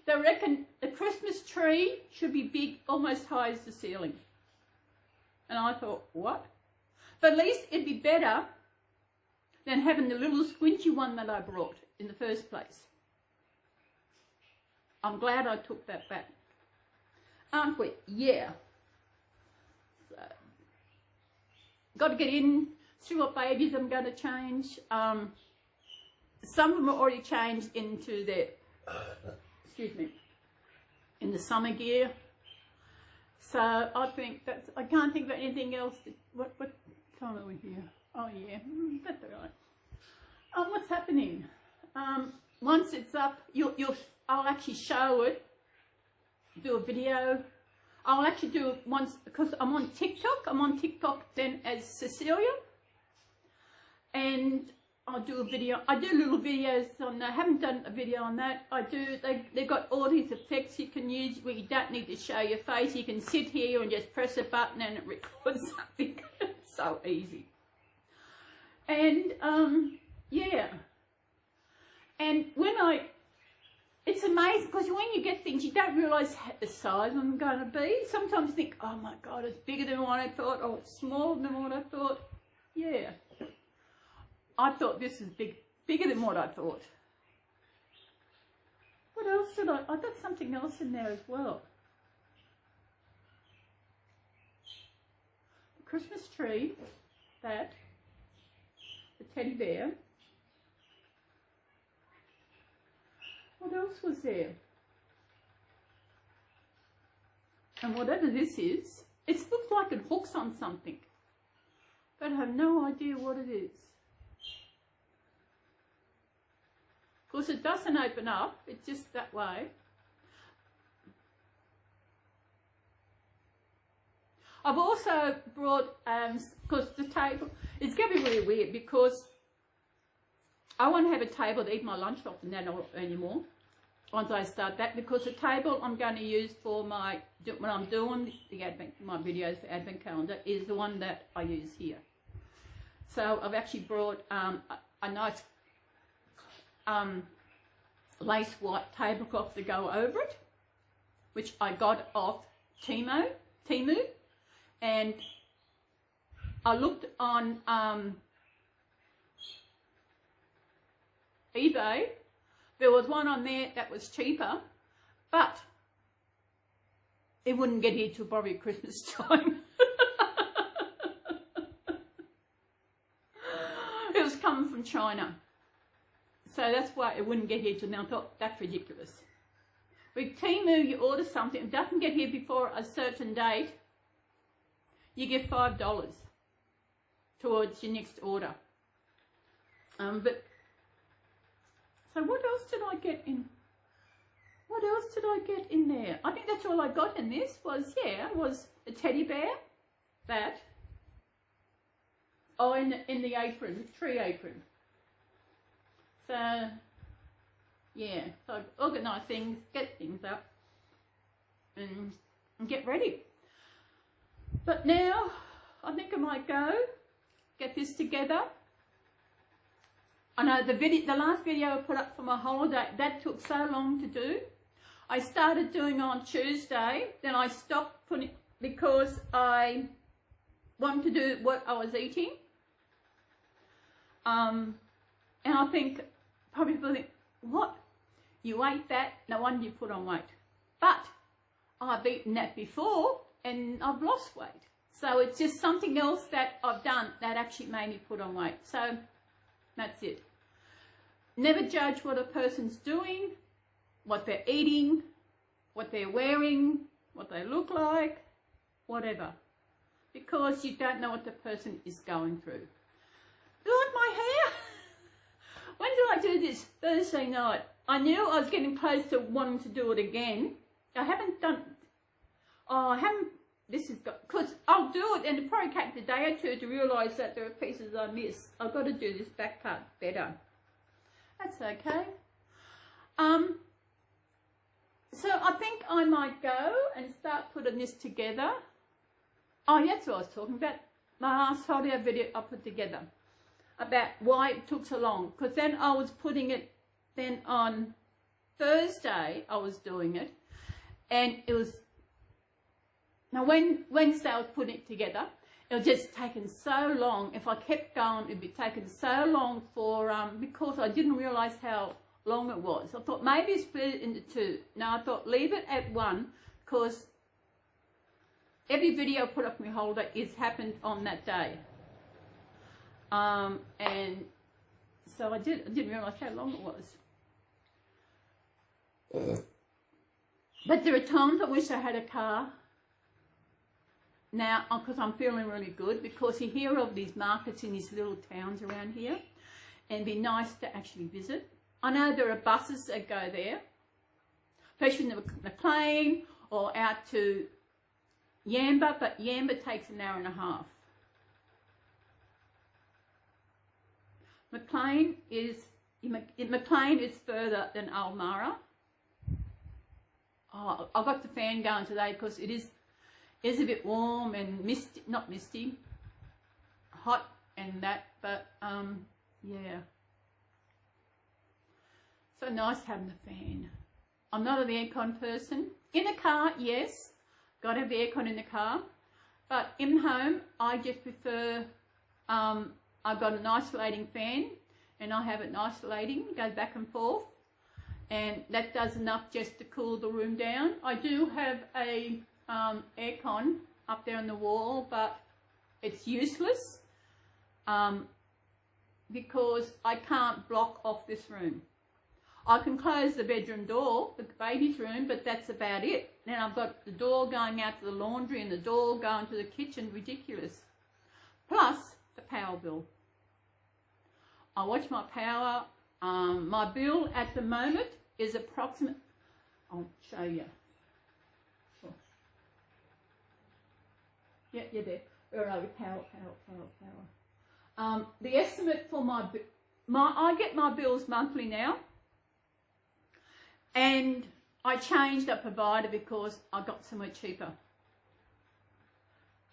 They reckon the Christmas tree should be big, almost high as the ceiling. And I thought, what? But at least it'd be better than having the little squinchy one that I brought in the first place. I'm glad I took that back. Aren't we? Yeah. So, got to get in, see what babies I'm going to change. Some of them are already changed into their, excuse me, in the summer gear. So I think that's, I can't think of anything else. What time are we here? Oh yeah, that's all right. What's happening? Once it's up, I'll actually show it, do a video. I'll actually do it once, because I'm on TikTok. I'm on TikTok then as Cecilia. And I'll do a video. I do little videos on that. I haven't done a video on that. I do. They've got all these effects you can use where you don't need to show your face. You can sit here and just press a button and it records something. It's so easy. And yeah. And it's amazing because when you get things, you don't realise the size of them going to be. Sometimes you think, oh my God, it's bigger than what I thought, or it's smaller than what I thought. Yeah. I thought this is bigger than what I thought. What else did I got something else in there as well. The Christmas tree, the a teddy bear. What else was there? And whatever this is, it looks like it hooks on something, but I have no idea what it is. Of course, it doesn't open up, it's just that way. I've also brought, because the table, it's going to be really weird because I won't have a table to eat my lunch off and that anymore once I start that, because the table I'm going to use for my, when I'm doing the Advent, my videos for Advent calendar is the one that I use here. So I've actually brought a nice lace white tablecloth to go over it, which I got off Temu, and I looked on eBay. There was one on there that was cheaper, but it wouldn't get here till probably Christmas time. It was coming from China. So that's why it wouldn't get here till now. I thought, that's ridiculous. With Temu, you order something, if it doesn't get here before a certain date, you get $5 towards your next order. So what else did I get in? What else did I get in there? I think that's all I got in this was, yeah, was a teddy bear, that. Oh, in the apron, tree apron. So, yeah, so I organise things, get things up, and get ready. But now, I think I might go, get this together. I know the last video I put up for my holiday, that took so long to do. I started doing on Tuesday, then I stopped putting, because I wanted to do what I was eating. And I think, probably people think, what? You ate that, no wonder you put on weight. But I've eaten that before and I've lost weight. So it's just something else that I've done that actually made me put on weight. So that's it. Never judge what a person's doing, what they're eating, what they're wearing, what they look like, whatever. Because you don't know what the person is going through. Look at my hair. When did I do this? Thursday night. I knew I was getting close to wanting to do it again. I haven't done, this is, because I'll do it and it probably takes a day or two to realise that there are pieces I missed. I've got to do this back part better. That's okay. So I think I might go and start putting this together. Oh, that's what I was talking about. My last holiday video I put together about why it took so long. Because then I was putting it, then on Thursday I was doing it. And it was, now Wednesday I was putting it together. It was just taking so long. If I kept going, it'd be taking so long for, because I didn't realise how long it was. I thought maybe split it into two. No, I thought leave it at one, because every video I put up my holiday is happened on that day. And so I didn't realise how long it was. But there are times I wish I had a car. Now, because I'm feeling really good, because you hear of these markets in these little towns around here, and it'd be nice to actually visit. I know there are buses that go there, especially in McLean or out to Yamba, but Yamba takes an hour and a half. McLean is further than Almara. Oh, I got the fan going today because it is a bit warm and misty, not misty, hot and that, but yeah. So nice having the fan. I'm not an aircon person. In the car, yes, got to have the aircon in the car, but in home, I just prefer, I've got an isolating fan, and I have it isolating, it goes back and forth, and that does enough just to cool the room down. I do have a aircon up there on the wall, but it's useless. because I can't block off this room. I can close the bedroom door, the baby's room, but that's about it. Then I've got the door going out to the laundry and the door going to the kitchen, ridiculous. Plus the power bill. I watch my power. My bill at the moment is approximate. I'll show you. Oh. Yeah, you're there. Where are we? Power. The estimate for I get my bills monthly now. And I changed a provider because I got somewhere cheaper.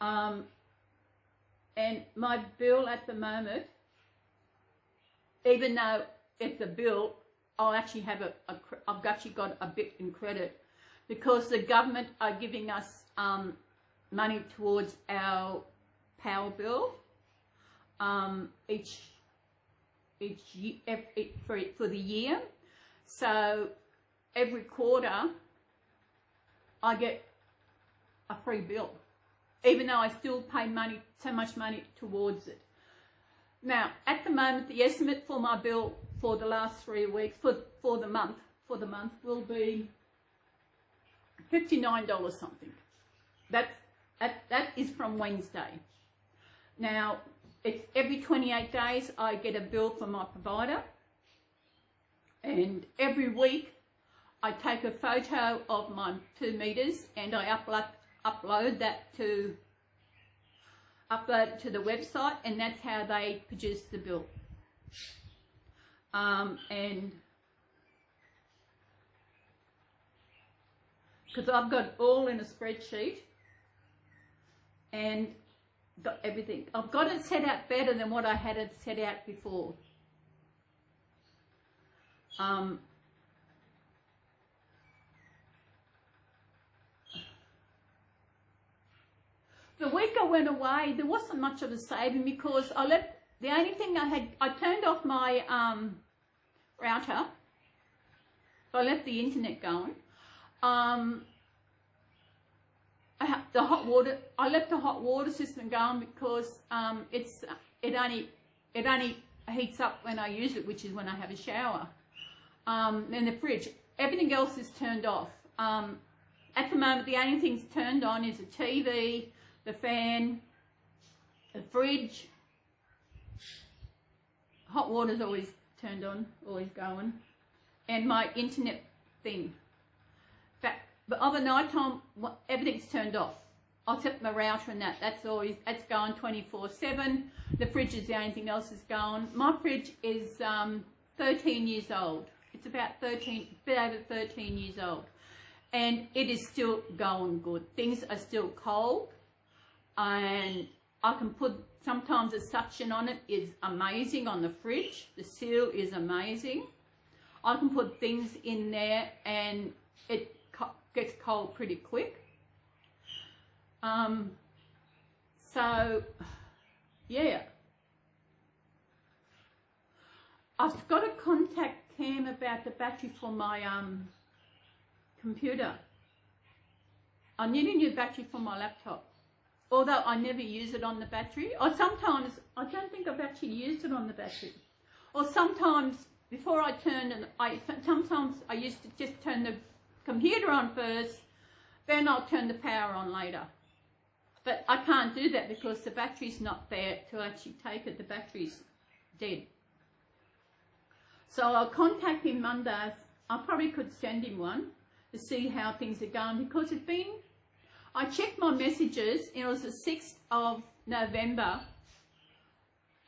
And my bill at the moment, even though it's a bill, I'll actually have I've actually got a bit in credit because the government are giving us money towards our power bill each year, for the year. So every quarter I get a free bill, even though I still pay so much money towards it. Now, at the moment, the estimate for my bill for the last 3 weeks, for the month will be $59 something. That is from Wednesday. Now, it's every 28 days I get a bill from my provider, and every week I take a photo of my 2 meters and I upload that to the website, and that's how they produce the bill. And because I've got it all in a spreadsheet and got everything. I've got it set out better than what I had it set out before. The week I went away, there wasn't much of a saving because the only thing I turned off my router, so I left the internet going. I left the hot water system going because it only heats up when I use it, which is when I have a shower. And the fridge, everything else is turned off. At the moment, the only things turned on is the TV, the fan, the fridge. Hot water's always turned on, always going, and my internet thing. But over night time, everything's turned off. I'll set my router and that's going 24/7. The fridge is the only thing else is going. My fridge is 13 years old. It's about a bit over 13 years old, and it is still going good. Things are still cold, and I can put, sometimes the suction on it is amazing on the fridge. The seal is amazing. I can put things in there and it gets cold pretty quick. So yeah, I've got to contact Cam about the battery for my computer. I need a new battery for my laptop, although I never use it on the battery. Or sometimes, I don't think I've actually used it on the battery. Or sometimes, before I turn it, sometimes I used to just turn the computer on first, then I'll turn the power on later. But I can't do that because the battery's not there to actually take it. The battery's dead. So I'll contact him Monday. I probably could send him one to see how things are going, because it's been, I checked my messages, and it was the 6th of November.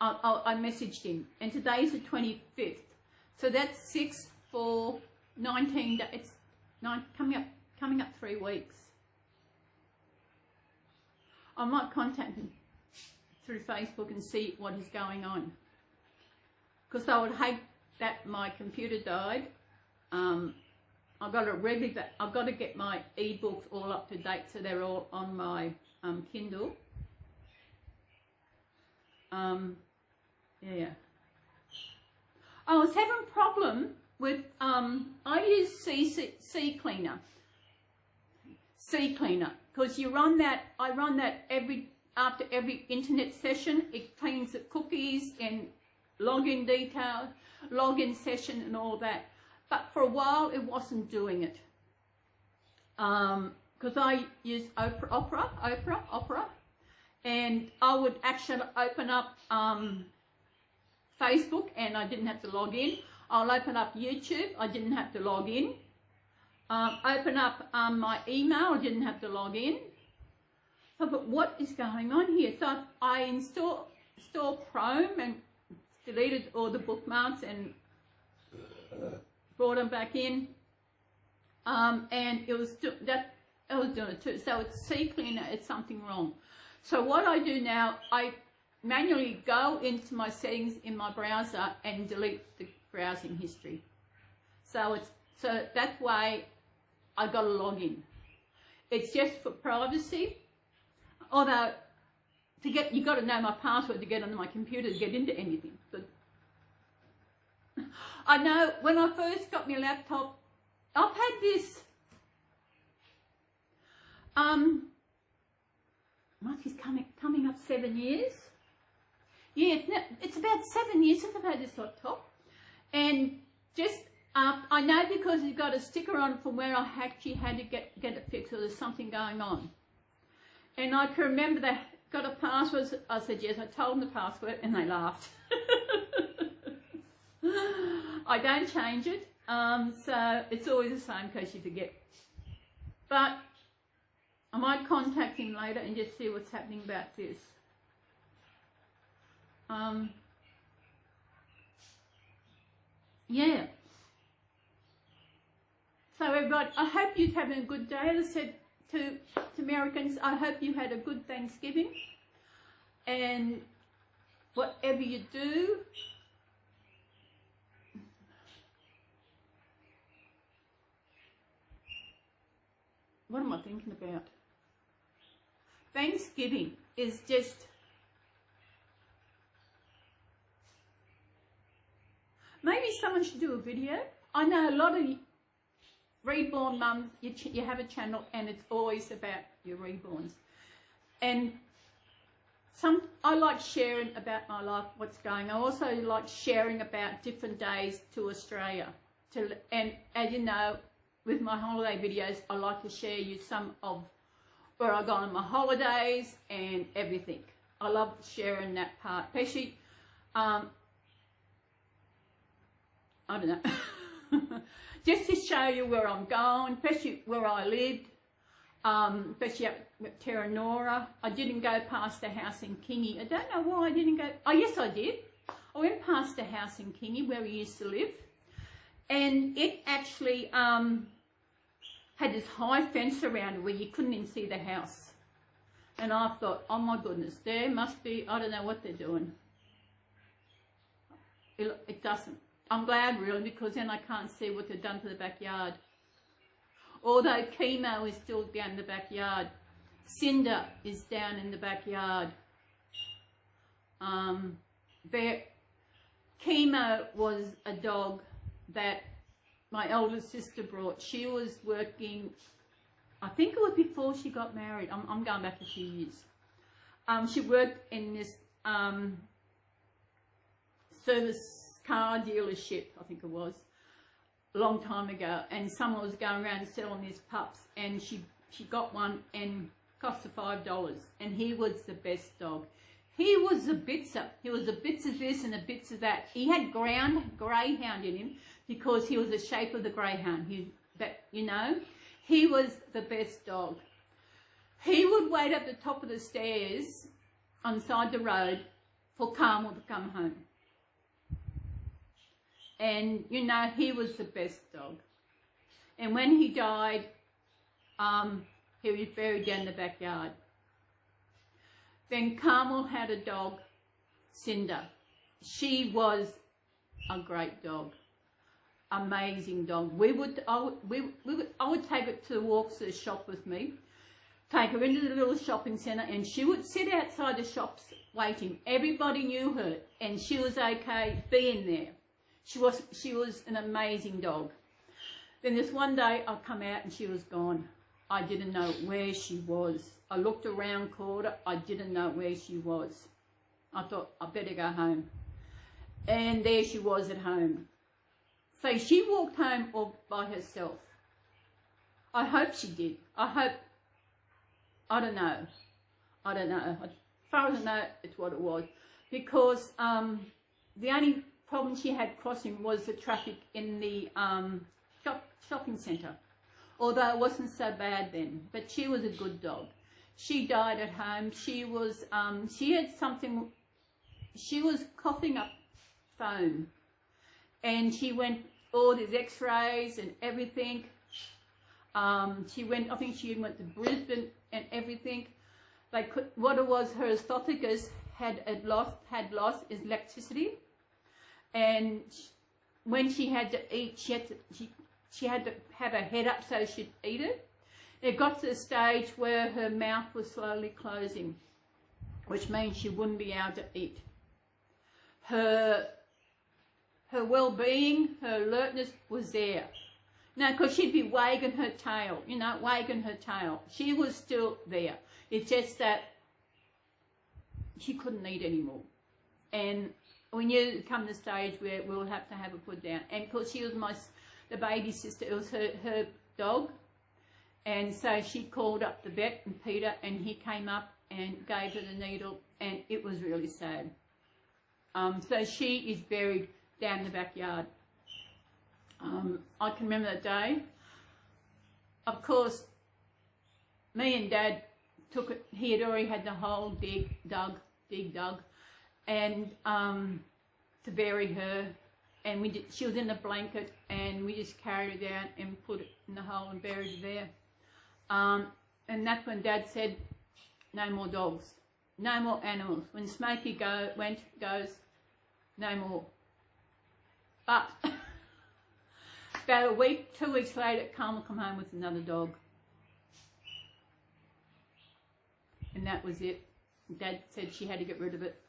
I messaged him, and today's the 25th. So that's 6 for 19 days. It's coming up 3 weeks. I might contact him through Facebook and see what is going on, because I would hate that my computer died. I've got to get my ebooks all up to date, so they're all on my Kindle. Yeah. I was having a problem with I use C cleaner, because I run that after every internet session. It cleans the cookies and login details, login session and all that. But for a while it wasn't doing it. Because I used Opera, and I would actually open up Facebook and I didn't have to log in. I'll open up YouTube, I didn't have to log in. Open up my email, I didn't have to log in. But what is going on here? So I installed Chrome and deleted all the bookmarks and brought them back in. And it was that I was doing it too. So it's CCleaner, it's something wrong. So what I do now, I manually go into my settings in my browser and delete the browsing history. So that way I got to log in. It's just for privacy. Although you got to know my password to get onto my computer to get into anything. But I know when I first got my laptop, I've had this. Must be coming up 7 years. Yeah, it's about 7 years since I've had this laptop, and just I know because it's got a sticker on it from where I actually had to get it fixed, or there's something going on. And I can remember they got a password. I said yes. I told them the password, and they laughed. I don't change it, so it's always the same in case you forget. But I might contact him later and just see what's happening about this. Yeah. So everybody, I hope you're having a good day. As I said to Americans, I hope you had a good Thanksgiving. And whatever you do, what am I thinking about? Thanksgiving is just, maybe someone should do a video. I know a lot of reborn mums, you have a channel and it's always about your reborns. And I like sharing about my life, what's going on. I also like sharing about different days to Australia. And as you know, with my holiday videos, I like to share you some of where I go on my holidays and everything. I love sharing that part, especially, I don't know, just to show you where I'm going, especially where I lived, especially up with Terranora. I didn't go past the house in Kingy. I don't know why I didn't go. Oh, yes, I did. I went past the house in Kingy where we used to live, and it actually had this high fence around it where you couldn't even see the house. And I thought, oh my goodness, there must be, I don't know what they're doing. It doesn't. I'm glad really, because then I can't see what they've done to the backyard. Although chemo is still down in the backyard. Cinder is down in the backyard. Chemo was a dog that my elder sister brought. She was working, I think it was before she got married. I'm going back a few years. She worked in this service car dealership, I think it was, a long time ago. And someone was going around selling these pups, and she got one and cost her $5. And he was the best dog. He was a bitzer. He was a bits of this and a bits of that. He had greyhound in him because he was the shape of the greyhound. He was the best dog. He would wait at the top of the stairs on the side of the road for Carmel to come home. And, he was the best dog. And when he died, he was buried down the backyard. Then Carmel had a dog, Cinder. She was a great dog, amazing dog. I would take it to the walks to the shop with me, take her into the little shopping centre, and she would sit outside the shops waiting. Everybody knew her, and she was okay being there. She was an amazing dog. Then this one day I come out and she was gone. I didn't know where she was. I looked around, called her. I didn't know where she was. I thought, I better go home. And there she was at home. So she walked home all by herself. I hope she did. I don't know. As far as I know, it's what it was. Because the only problem she had crossing was the traffic in the shopping centre. Although it wasn't so bad then. But she was a good dog. She died at home. She was, she had something, she was coughing up foam. And she went all these x-rays and everything. She went, I think she went to Brisbane and everything. They could, what it was, her esophagus had lost electricity, and when she had to eat, she had to have her head up so she'd eat it. It got to the stage where her mouth was slowly closing, which means she wouldn't be able to eat. Her well-being, her alertness was there. No, because she'd be wagging her tail, you know, wagging her tail. She was still there. It's just that she couldn't eat anymore. And we knew it would come to the stage where we'll have to have her put down. And because she was the baby sister, it was her dog. And so she called up the vet and Peter, and he came up and gave her the needle, and it was really sad. So she is buried down in the backyard. I can remember that day. Of course, me and Dad took it. He had already had the hole dug, and to bury her. And she was in a blanket, and we just carried her down and put it in the hole and buried her there. And that's when Dad said, "No more dogs, no more animals." When Smokey goes, no more. But about a week, 2 weeks later, Carmel come home with another dog. And that was it. Dad said she had to get rid of it.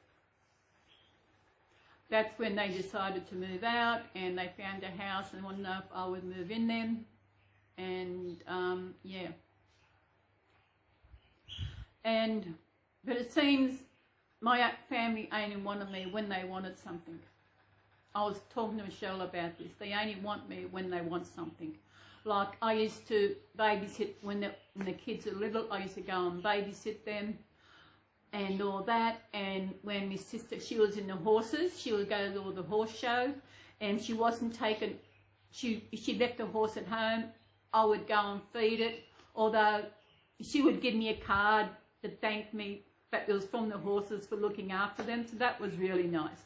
That's when they decided to move out, and they found a house and wanted to know if I would move in them. And, yeah. But it seems my family only wanted me when they wanted something. I was talking to Michelle about this. They only want me when they want something. Like, I used to babysit when the kids are little. I used to go and babysit them and all that. And when my sister, she was in the horses, she would go to all the horse shows, and she wasn't taken, she left the horse at home. I would go and feed it, although she would give me a card to thank me, but it was from the horses for looking after them, so that was really nice.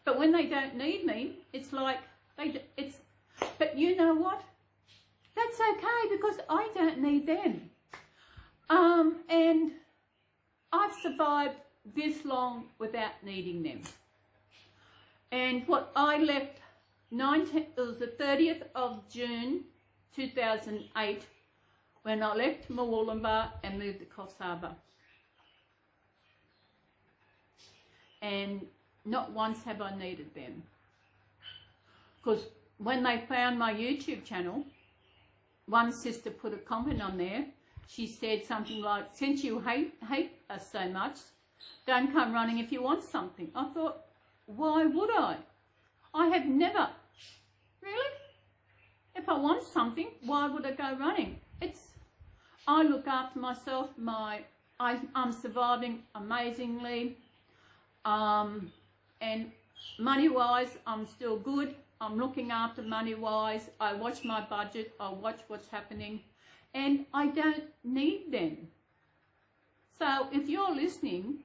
But when they don't need me, it's like, but you know what? That's okay, because I don't need them. And I've survived this long without needing them. And what I left, it was the 30th of June 2008, when I left Murwillumbah and moved to Coffs Harbour. And not once have I needed them. Because when they found my YouTube channel, one sister put a comment on there. She said something like, "Since you hate us so much, don't come running if you want something." I thought, why would I? I have never. Really? If I want something, why would I go running? I look after myself. I'm surviving amazingly. And money-wise, I'm still good. I'm looking after money-wise. I watch my budget. I watch what's happening. And I don't need them. So if you're listening,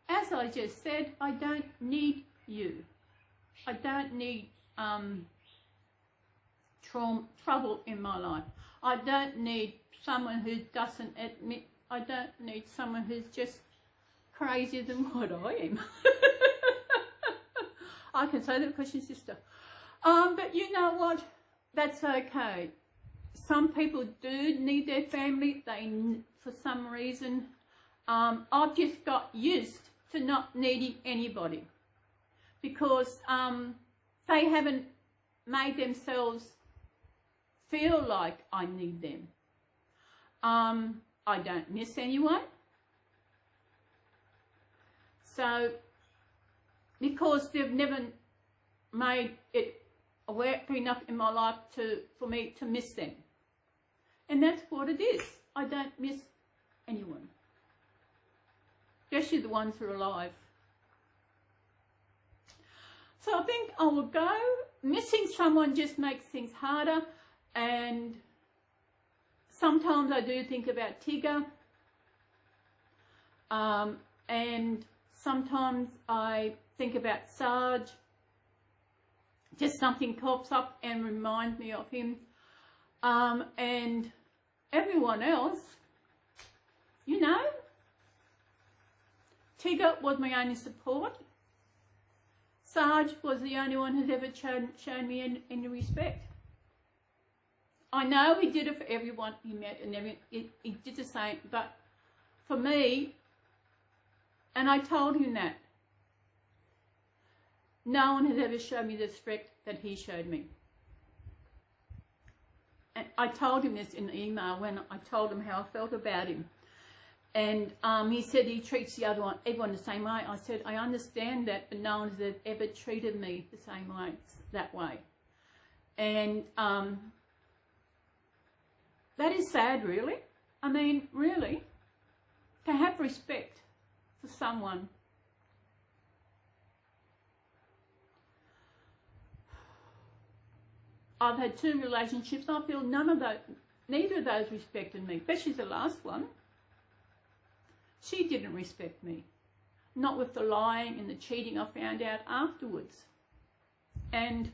as I just said, I don't need you. I don't need trouble in my life. I don't need someone who doesn't admit. I don't need someone who's just crazier than what I am. I can say that because she's sister. But you know what? That's okay. Some people do need their family. For some reason, I've just got used to not needing anybody, because they haven't made themselves feel like I need them. I don't miss anyone. So because they've never made it aware enough in my life for me to miss them. And that's what it is. I don't miss anyone, especially the ones who are alive. So I think I will go. Missing someone just makes things harder, and sometimes I do think about Tigger, and sometimes I think about Sarge. Just something pops up and reminds me of him, and everyone else, you know. Tigger was my only support. Sarge was the only one who's ever shown me any respect. I know he did it for everyone he met, and he did the same, but for me, and I told him that, no one has ever shown me the respect that he showed me. And I told him this in the email when I told him how I felt about him. And he said he treats everyone the same way. I said, I understand that, but no one has ever treated me the same way, that way. And that is sad, really. I mean, really, to have respect for someone. I've had 2 relationships, and I feel neither of those respected me, especially the last one. She didn't respect me, not with the lying and the cheating I found out afterwards. And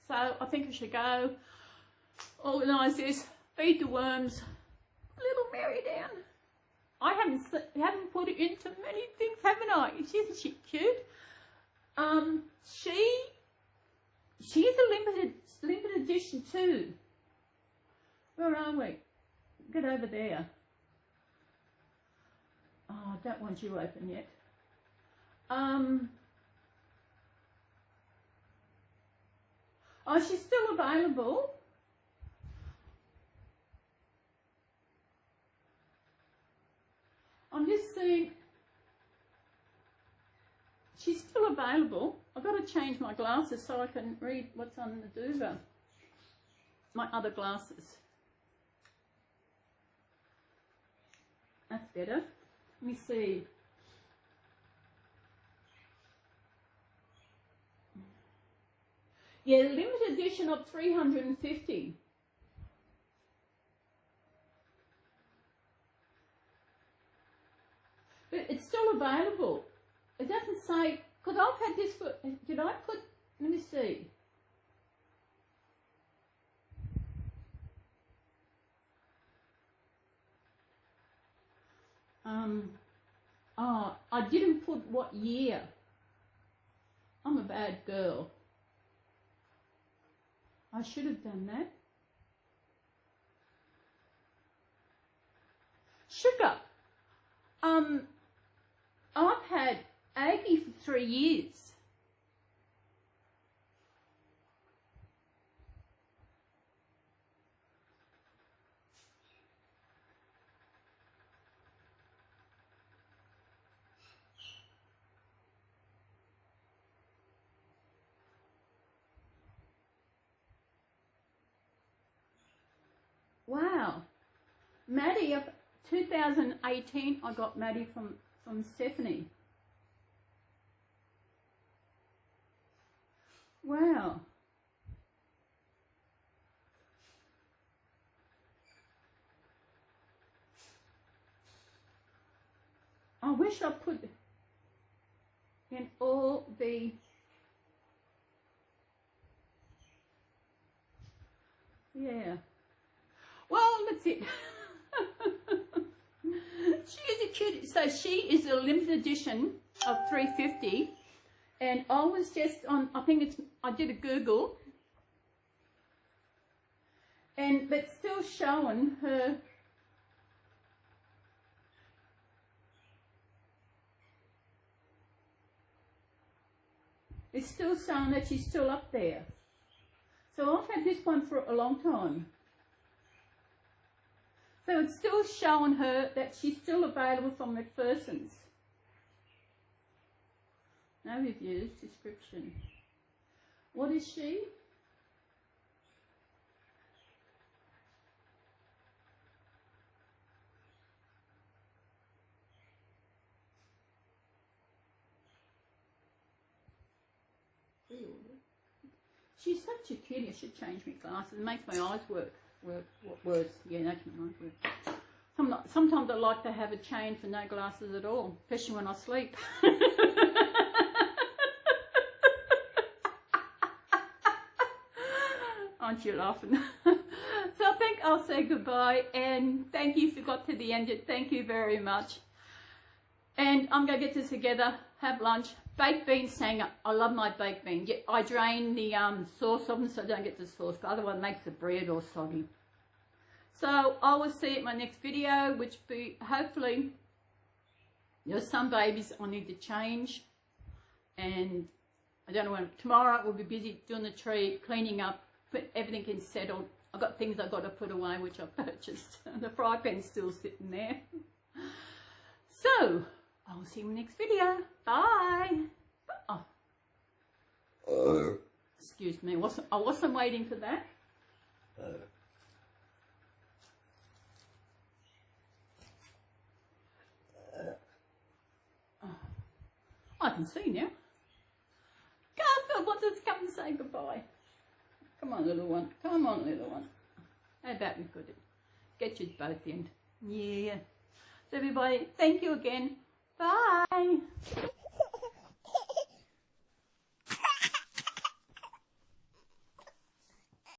so I think I should go, organise this, feed the worms, little Mary down. I haven't put it into many things, haven't I? Isn't she cute? She's a limited edition too. Where are we? Get over there. Oh, I don't want you open yet. Oh, she's still available. I'm just seeing. She's still available. I've got to change my glasses so I can read what's on the duvet. My other glasses. That's better. Let me see. Yeah, limited edition of 350. But it's still available. It doesn't say, because I've had this for, did I put, let me see. Oh, I didn't put what year. I'm a bad girl. I should have done that. Sugar. I've had Aggie for 3 years. Wow. Maddie, 2018, I got Maddie from Stephanie. Wow. I wish I put in all the, yeah. Well, that's it. She is a cute, so she is a limited edition of 350, and I was just on, I think it's, I did a Google, and but still showing her, it's still showing that she's still up there. So I've had this one for a long time. So it's still showing her that she's still available from McPherson's. No reviews, description. What is she? She's such a cutie. I should change my glasses. It makes my eyes work worse. Yeah, it makes my eyes work. Sometimes I like to have a change for no glasses at all, especially when I sleep. Aren't you laughing? So I think I'll say goodbye, and thank you if you got to the end. Thank you very much. And I'm going to get this together, have lunch. Baked beans, saying I love my baked beans. I drain the sauce of them so I don't get the sauce, but otherwise it makes the bread all soggy. So I will see you at my next video, which be hopefully, there's some babies I need to change, and I don't know when. Tomorrow we'll be busy doing the tree, cleaning up, put everything in settled. I've got things I've got to put away which I purchased. The fry pan's still sitting there. So I'll see you in the next video. Bye. Oh. Excuse me. I wasn't waiting for that. I can see now. Garfield wants us to come and say goodbye. Come on, little one. Come on, little one. How about we put it? Get you both in. Yeah. So everybody, thank you again. Bye.